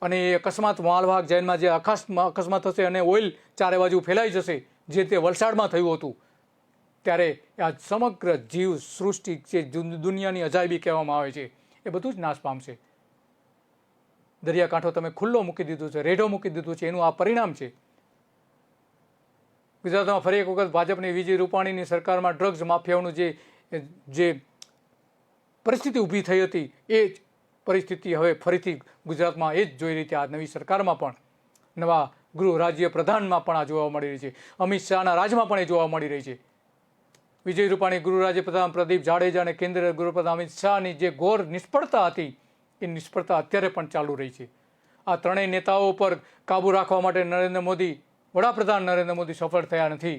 અને એ અકસ્માત માલવાહક જહાજમાં જે અકસ્માત થશે અને ઓઇલ ચારે બાજુ ફેલાઈ જશે, જે તે વલસાડમાં થયું હતું, ત્યારે આ સમગ્ર જીવ સૃષ્ટિ જે દુનિયાની અજાયબી કહેવામાં આવે છે એ બધું જ નાશ પામશે. દરિયાકાંઠો તમે ખુલ્લો મૂકી દીધો છે, રેઢો મૂકી દીધું છે, એનું આ પરિણામ છે. ગુજરાતમાં ફરી એક વખત ભાજપની વિજય રૂપાણીની સરકારમાં ડ્રગ્સ માફિયાઓનું જે પરિસ્થિતિ ઊભી થઈ હતી એ જ પરિસ્થિતિ હવે ફરીથી ગુજરાતમાં એ જ જોઈ રહી છે. આ નવી સરકારમાં પણ, નવા ગૃહ રાજ્ય પ્રધાનમાં પણ આ જોવા મળી રહી છે. અમિત શાહના રાજમાં પણ એ જોવા મળી રહી છે. વિજય રૂપાણી, ગૃહ રાજ્ય પ્રધાન પ્રદીપ જાડેજા અને કેન્દ્રીય ગૃહપ્રધાન અમિત શાહની જે ઘોર નિષ્ફળતા હતી એ નિષ્ફળતા અત્યારે પણ ચાલુ રહી છે. આ ત્રણેય નેતાઓ પર કાબૂ રાખવા માટે વડાપ્રધાન નરેન્દ્ર મોદી સફળ થયા નથી.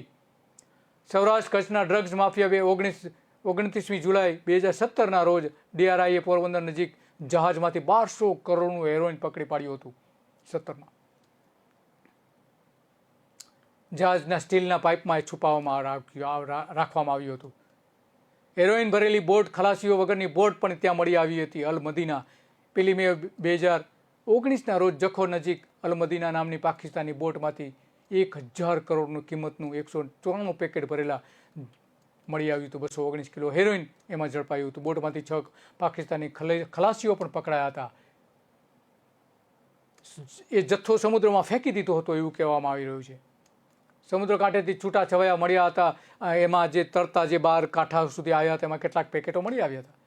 સૌરાષ્ટ્ર કચ્છના ડ્રગ્સ માફિયા 29મી જુલાઈ 2017ના રોજ DRIએ પોરબંદર નજીક જહાજમાંથી 1200 કરોડનું હેરોઇન પકડી પાડ્યું હતું. 17માં જહાજના સ્ટીલના પાઇપમાં છુપાવવામાં રાખવામાં આવ્યું હતું. હેરોઇન ભરેલી બોટ, ખલાસીઓ વગરની બોટ પણ ત્યાં મળી આવી હતી. અલ મદીના 1 મે 2019ના રોજ જખો નજીક અલ મદીના નામની પાકિસ્તાની બોટમાંથી 1000 કરોડનું કિંમતનું 194 પેકેટ ભરેલા મળી આવ્યું હતું. 219 કિલો હેરોઇન એમાં ઝડપાયું હતું. બોટમાંથી 6 પાકિસ્તાની ખલાસીઓ પણ પકડાયા હતા. એ જથ્થો સમુદ્રમાં ફેંકી દીધો હતો એવું કહેવામાં આવી રહ્યું છે. સમુદ્ર કાંઠેથી છૂટા છવાયા મળ્યા હતા. એમાં જે તરતા જે 12 કાંઠા સુધી આવ્યા હતા એમાં કેટલાક પેકેટો મળી આવ્યા હતા.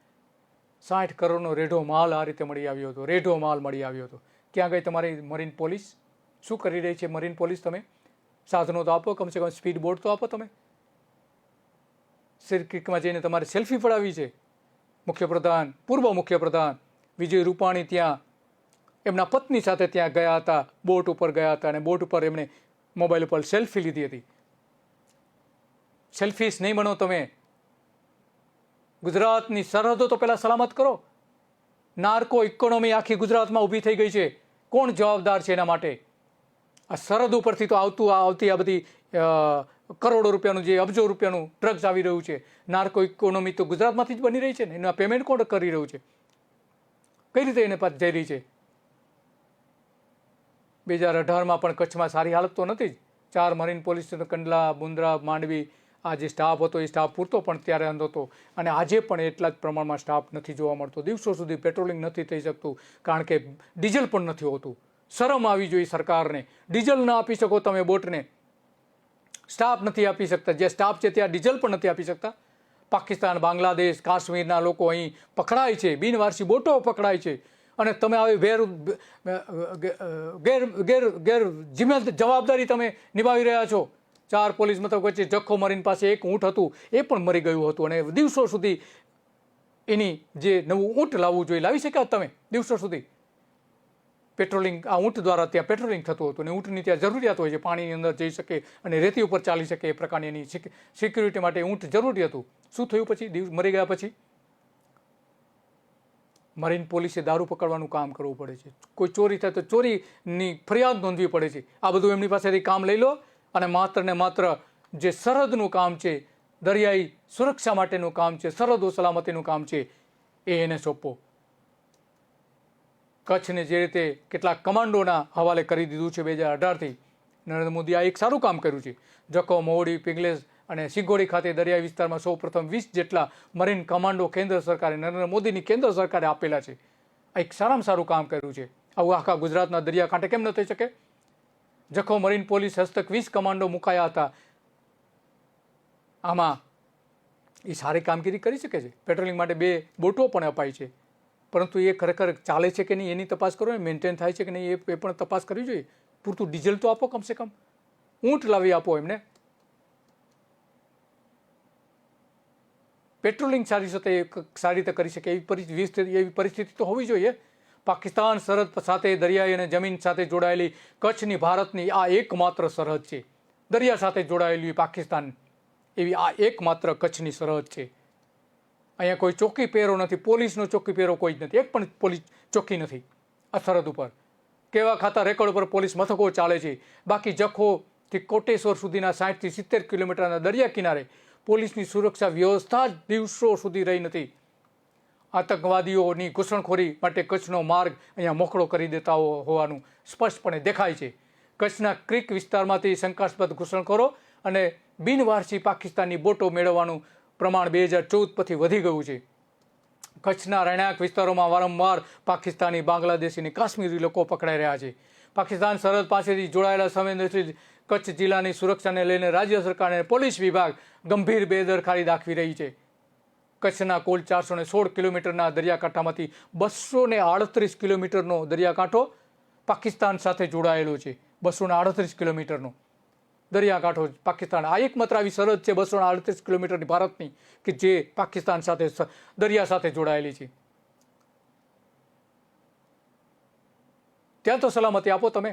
60 કરોડનો રેઢો માલ આ રીતે મળી આવ્યો હતો, રેઢો માલ મળી આવ્યો હતો. ક્યાં ગઈ તમારી મરીન પોલીસ? શું કરી રહી છે મરીન પોલીસ? તમે સાધનો તો આપો, કમસે કમ સ્પીડ બોટ તો આપો. તમે સિરક્રિકમાં જઈને તમારે સેલ્ફી પડાવી છે. મુખ્યપ્રધાન, પૂર્વ મુખ્યપ્રધાન વિજય રૂપાણી ત્યાં એમના પત્ની સાથે ત્યાં ગયા હતા, બોટ ઉપર ગયા હતા, અને બોટ ઉપર એમણે મોબાઈલ ઉપર સેલ્ફી લીધી હતી. સેલ્ફીસ નહીં બનો તમે. ગુજરાતની સરહદો તો પહેલાં સલામત કરો. નાર્કો ઇકોનોમી આખી ગુજરાતમાં ઊભી થઈ ગઈ છે. કોણ જવાબદાર છે એના માટે? આ સરહદ ઉપરથી તો આવતી આ બધી કરોડો રૂપિયાનું, જે અબજો રૂપિયાનું ડ્રગ્સ આવી રહ્યું છે. નાર્કો ઇકોનોમી તો ગુજરાતમાંથી જ બની રહી છે ને. એના પેમેન્ટ કોણ કરી રહ્યું છે? કઈ રીતે એને પાછ જઈ રહી છે? 2018માં પણ કચ્છમાં સારી હાલત તો નથી જ. 4 મરીન પોલીસ કંડલા, મુન્દ્રા, માંડવી આ જે સ્ટાફ હતો એ સ્ટાફ પૂરતો પણ ત્યારે હતો, અને આજે પણ એટલા જ પ્રમાણમાં સ્ટાફ નથી જોવા મળતો. દિવસો સુધી પેટ્રોલિંગ નથી થઈ શકતું, કારણ કે ડીઝલ પણ નથી હોતું. શરમ આવી જોઈએ સરકારને. ડીઝલ ન આપી શકો તમે બોટને, સ્ટાફ નથી આપી શકતા. જે સ્ટાફ છે ત્યાં ડીઝલ પણ નથી આપી શકતા. પાકિસ્તાન, બાંગ્લાદેશ, કાશ્મીરના લોકો અહીં પકડાય છે, બિનવારસી બોટો પકડાય છે, અને તમે આવી જવાબદારી તમે નિભાવી રહ્યા છો. 4 પોલીસ મથક વચ્ચે જખો મરીન પાસે એક ઊંટ હતું, એ પણ મરી ગયું હતું, અને દિવસો સુધી એની જે નવું ઊંટ લાવવું જોઈએ લાવી શક્યા તમે? દિવસો સુધી પેટ્રોલિંગ આ ઊંટ દ્વારા ત્યાં પેટ્રોલિંગ થતું હતું, અને ઊંટની ત્યાં જરૂરિયાત હોય છે, પાણીની અંદર જઈ શકે અને રેતી ઉપર ચાલી શકે એ પ્રકારની એની સિક્યુરિટી માટે ઊંટ જરૂરી હતું. શું થયું પછી? મરી ગયા પછી મરીન પોલીસે દારૂ પકડવાનું કામ કરવું પડે છે. કોઈ ચોરી થાય તો ચોરીની ફરિયાદ નોંધવી પડે છે. આ બધું એમની પાસેથી કામ લઈ લો, અને માત્ર ને માત્ર જે સરહદનું કામ છે, દરિયાઈ સુરક્ષા માટેનું કામ છે, સરહદો સલામતીનું કામ છે, એ એને સોંપો. કચ્છને જે રીતે કેટલાક કમાન્ડોના હવાલે કરી દીધું છે 2018થી, નરેન્દ્ર મોદી આ એક સારું કામ કર્યું છે. જખો, મહુડી, પિંગલેજ અને સિંગોડી ખાતે દરિયાઈ વિસ્તારમાં સૌપ્રથમ 20 જેટલા મરીન કમાન્ડો કેન્દ્ર સરકારે, નરેન્દ્ર મોદીની કેન્દ્ર સરકારે આપેલા છે. આ એક સારામાં સારું કામ કર્યું છે. આવું આખા ગુજરાતના દરિયાકાંઠે કેમ ન થઈ શકે? જખો મરીન પોલીસ હસ્તક 20 કમાન્ડો મુકાયા હતા. આમાં એ સારી કામગીરી કરી શકે છે. પેટ્રોલિંગ માટે 2 બોટો પણ અપાઈ છે, પરંતુ એ ખરેખર ચાલે છે કે નહીં એની તપાસ કરો, મેન્ટેન થાય છે કે નહીં એ પણ તપાસ કરવી જોઈએ. પૂરતું ડીઝલ તો આપો, કમસે કમ ઊંટ લાવી આપો એમને. પેટ્રોલિંગ સારી રીતે કરી શકે એવી પરિસ્થિતિ તો હોવી જોઈએ. પાકિસ્તાન સરહદ સાથે દરિયાઈ અને જમીન સાથે જોડાયેલી કચ્છની ભારતની આ એકમાત્ર સરહદ છે. દરિયા સાથે જોડાયેલી પાકિસ્તાન એવી આ એકમાત્ર કચ્છની સરહદ છે. અહીંયા કોઈ ચોકી પહેરો નથી, પોલીસનો ચોકી પહેરો કોઈ જ નથી, એક પણ પોલીસ ચોકી નથી આ સરહદ ઉપર. કેવા ખાતા રેકોર્ડ પર પોલીસ મથકો ચાલે છે. બાકી જખોથી કોટેશ્વર સુધીના 60 થી 70 કિલોમીટરના દરિયા કિનારે પોલીસની સુરક્ષા વ્યવસ્થા જ દિવસો સુધી રહી નથી. આતંકવાદીઓની ઘૂસણખોરી માટે કચ્છનો માર્ગ અહીંયા મોકળો કરી દેતા હોવાનું સ્પષ્ટપણે દેખાય છે. કચ્છના ક્રીક વિસ્તારમાંથી શંકાસ્પદ ઘૂસણખોરો અને બિનવારસી પાકિસ્તાની બોટો મેળવવાનું પ્રમાણ 2014 પછી વધી ગયું છે. કચ્છના રહેણાંક વિસ્તારોમાં વારંવાર પાકિસ્તાની, બાંગ્લાદેશી અને કાશ્મીરી લોકો પકડાઈ રહ્યા છે. પાકિસ્તાન સરહદ પાસેથી જોડાયેલા સંવેદનશીલ કચ્છ જિલ્લાની સુરક્ષાને લઈને રાજ્ય સરકાર અને પોલીસ વિભાગ ગંભીર બેદરકારી દાખવી રહી છે. કચ્છના કુલ 416 કિલોમીટરના દરિયાકાંઠામાંથી 238 કિલોમીટરનો દરિયાકાંઠો પાકિસ્તાન સાથે જોડાયેલો છે. 238 કિલોમીટરનો દરિયાકાંઠો પાકિસ્તાન. આ એકમાત્ર આવી સરહદ છે 238 કિલોમીટરની ભારતની કે જે પાકિસ્તાન સાથે દરિયા સાથે જોડાયેલી છે. ત્યાં તો સલામતી આપો તમે.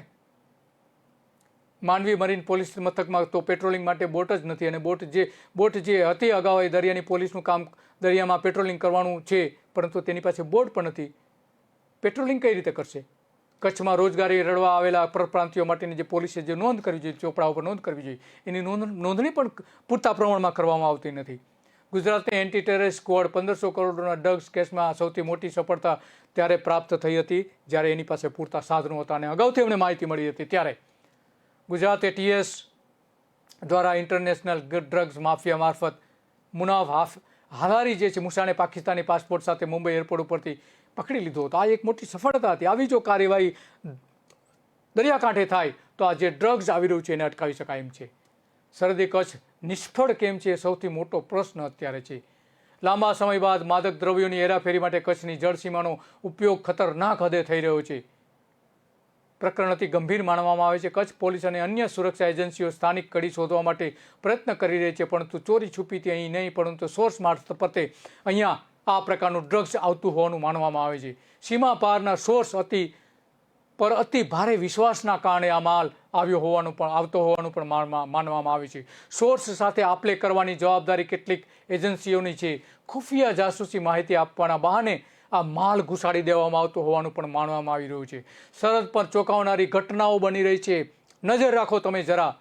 માંડવી મરીન પોલીસ મથકમાં તો પેટ્રોલિંગ માટે બોટ જ નથી, અને બોટ જે હતી અગાઉ એ દરિયાની પોલીસનું કામ દરિયામાં પેટ્રોલિંગ કરવાનું છે, પરંતુ તેની પાસે બોટ પણ નથી. પેટ્રોલિંગ કઈ રીતે કરશે? કચ્છમાં રોજગારી રળવા આવેલા પરપ્રાંતિયો માટેની જે પોલીસે જે નોંધ કરવી જોઈએ, ચોપડા ઉપર નોંધ કરવી જોઈએ, એની નોંધણી પણ પૂરતા પ્રમાણમાં કરવામાં આવતી નથી. ગુજરાતની એન્ટી ટેરરિસ્ટ સ્ક્વોડ 1500 કરોડના ડ્રગ્સ કેસમાં સૌથી મોટી સફળતા ત્યારે પ્રાપ્ત થઈ હતી જ્યારે એની પાસે પૂરતા સાધનો હતા, અને અગાઉથી એમને માહિતી મળી હતી. ત્યારે ગુજરાત એટીએસ દ્વારા ઇન્ટરનેશનલ ડ્રગ્સ માફિયા મારફત મુનાફ હાલારી જે છે મુસાને પાકિસ્તાની પાસપોર્ટ સાથે મુંબઈ એરપોર્ટ ઉપરથી પકડી લીધો હતો. આ એક મોટી સફળતા હતી. આવી જો કાર્યવાહી દરિયાકાંઠે થાય તો આ જે ડ્રગ્સ આવી રહ્યું છે એને અટકાવી શકાય એમ છે. સરહદી કચ્છ નિષ્ફળ કેમ છે એ સૌથી મોટો પ્રશ્ન અત્યારે છે. લાંબા સમય બાદ માદક દ્રવ્યોની હેરાફેરી માટે કચ્છની જળસીમાનો ઉપયોગ ખતરનાક હદે થઈ રહ્યો છે. પ્રકરણ અતિ ગંભીર માનવામાં આવે છે. કચ્છ પોલીસ અને અન્ય સુરક્ષા એજન્સીઓ સ્થાનિક કડી શોધવા માટે પ્રયત્ન કરી રહી છે, પરંતુ ચોરી છુપીથી અહીં નહીં પરંતુ સોર્સ મારફતે અહીંયા આ પ્રકારનું ડ્રગ્સ આવતું હોવાનું માનવામાં આવે છે. સીમા પારના સોર્સ અતિ ભારે વિશ્વાસના કારણે આ માલ આવતો હોવાનું પણ માનવામાં આવે છે. સોર્સ સાથે આપલે કરવાની જવાબદારી કેટલીક એજન્સીઓની છે. ખુફિયા જાસૂસી માહિતી આપવાના બહાને આ માલ ઘુસાડી દેવામાં આવતો હોવાનું પણ માનવામાં આવી રહ્યું છે. સરહદ પર ચોંકાવનારી ઘટનાઓ બની રહી છે. નજર રાખો તમે જરા.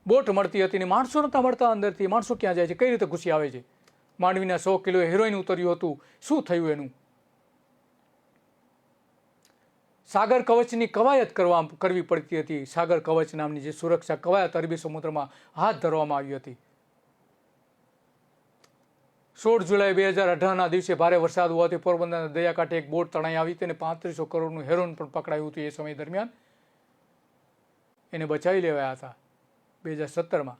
બોટ મળતી હતી ને માણસો નતા મળતા અંદરથી. માણસો ક્યાં જાય છે? કઈ રીતે ઘૂસી આવે છે? માંડવીના 100 કિલો હેરોઈન ઉતર્યું હતું. શું થયું એનું? સાગર કવચની કવાયત કરવી પડતી હતી. સાગર કવચ નામની જે સુરક્ષા કવાયત અરબી સમુદ્રમાં હાથ ધરવામાં આવી હતી. 16 જુલાઈ 2018ના દિવસે ભારે વરસાદ હોવાથી પોરબંદરના દરિયાકાંઠે એક બોટ તણાઈ આવી હતી અને 3500 કરોડનું હેરોઇન પણ પકડાયું હતું. એ સમય દરમિયાન એને બચાવી લેવાયા હતા. 2017માં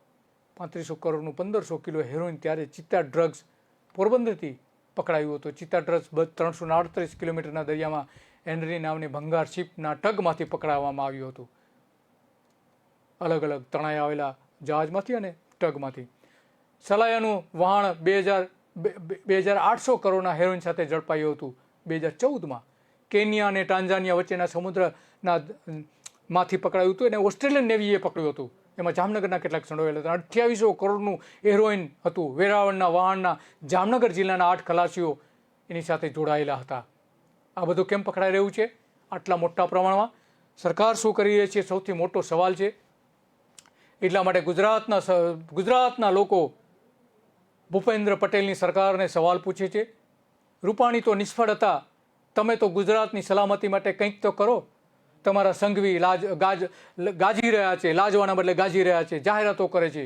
3500 કરોડનું 1500 કિલો હેરોઇન ત્યારે ચિત્તા ડ્રગ્સ પોરબંદરથી પકડાયું હતું. ચિત્તા ડ્રગ્સ 338 કિલોમીટરના દરિયામાં હેનરી નામની ભંગાર શિપના ટગમાંથી પકડાવવામાં આવ્યું હતું. અલગ અલગ તણાઈ આવેલા જહાજમાંથી અને ટગમાંથી. સલાયાનું વહાણ 2800 કરોડના હેરોઇન સાથે ઝડપાયું હતું. 2014માં કેન્યા અને ટાન્ઝાનિયા વચ્ચેના સમુદ્રના માંથી પકડાયું હતું. એને ઓસ્ટ્રેલિયન નેવીએ પકડ્યું હતું. એમાં જામનગરના કેટલાક સંડોવાયેલા હતા. 2800 કરોડનું હેરોઇન હતું. વેરાવળના વહાણના જામનગર જિલ્લાના 8 ખલાસીઓ એની સાથે જોડાયેલા હતા. આ બધું કેમ પકડાઈ રહ્યું છે આટલા મોટા પ્રમાણમાં? સરકાર શું કરી રહી છે? સૌથી મોટો સવાલ છે. એટલા માટે ગુજરાતના લોકો ભૂપેન્દ્ર પટેલની સરકારને સવાલ પૂછે છે. રૂપાણી તો નિષ્ફળ હતા. તમે તો ગુજરાતની સલામતી માટે કંઈક તો કરો. તમારા સંઘવી ગાજી રહ્યા છે, લાજવાના બદલે ગાજી રહ્યા છે, જાહેરાતો કરે છે.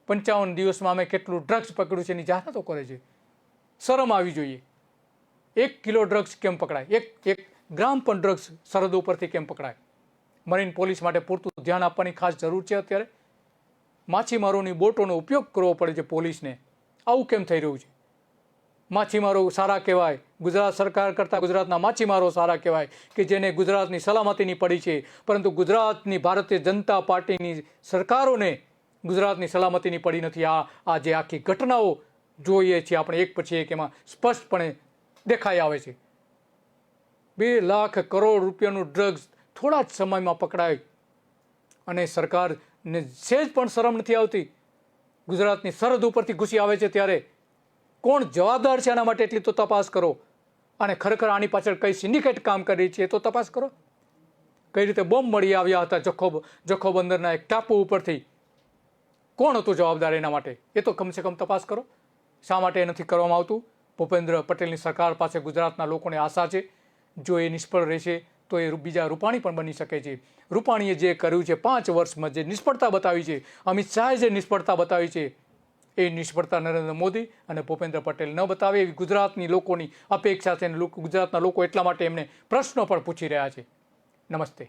55 દિવસમાં અમે કેટલું ડ્રગ્સ પકડ્યું છે એની જાહેરાતો કરે છે. શરમ આવી જોઈએ. 1 કિલો ડ્રગ્સ કેમ પકડાય? એક ગ્રામ પણ ડ્રગ્સ સરહદ ઉપરથી કેમ પકડાય? મરીન પોલીસ માટે પૂરતું ધ્યાન આપવાની ખાસ જરૂર છે. અત્યારે માછીમારોની બોટોનો ઉપયોગ કરવો પડે છે પોલીસને. આવું કેમ થઈ રહ્યું છે? માછીમારો સારા કહેવાય. ગુજરાત સરકાર કરતાં ગુજરાતના માછીમારો સારા કહેવાય કે જેને ગુજરાતની સલામતીની પડી છે, પરંતુ ગુજરાતની ભારતીય જનતા પાર્ટીની સરકારોને ગુજરાતની સલામતીની પડી નથી. આ જે આખી ઘટનાઓ જોઈએ છીએ આપણે એક પછી એક, એમાં સ્પષ્ટપણે દેખાઈ આવે છે. 2 લાખ કરોડ રૂપિયાનું ડ્રગ્સ થોડા જ સમયમાં પકડાય અને સરકારને સહેજ પણ શરમ નથી આવતી. ગુજરાતની સરહદ ઉપરથી ઘૂસી આવે છે ત્યારે કોણ જવાબદાર છે આના માટે? એટલી તો તપાસ કરો. અને ખરેખર આની પાછળ કઈ સિન્ડિકેટ કામ કરી રહી છે એ તો તપાસ કરો. કઈ રીતે બોમ્બ મળી આવ્યા હતા જખો બંદરના એક ટાપુ ઉપરથી? કોણ હતું જવાબદાર એના માટે? એ તો કમસે કમ તપાસ કરો. શા માટે એ નથી કરવામાં આવતું? ભૂપેન્દ્ર પટેલની સરકાર પાસે ગુજરાતના લોકોને આશા છે. જો એ નિષ્ફળ રહેશે તો એ બીજા રૂપાણી પણ બની શકે છે. રૂપાણીએ જે કર્યું છે 5 વર્ષમાં, જે નિષ્ફળતા બતાવી છે, અમિત શાહે જે નિષ્ફળતા બતાવી છે, એ નિષ્ફળતા નરેન્દ્ર મોદી અને ભૂપેન્દ્ર પટેલ ન બતાવે એવી ગુજરાતની લોકોની અપેક્ષા છે. ગુજરાતના લોકો એટલા માટે એમને પ્રશ્નો પણ પૂછી રહ્યા છે. નમસ્તે.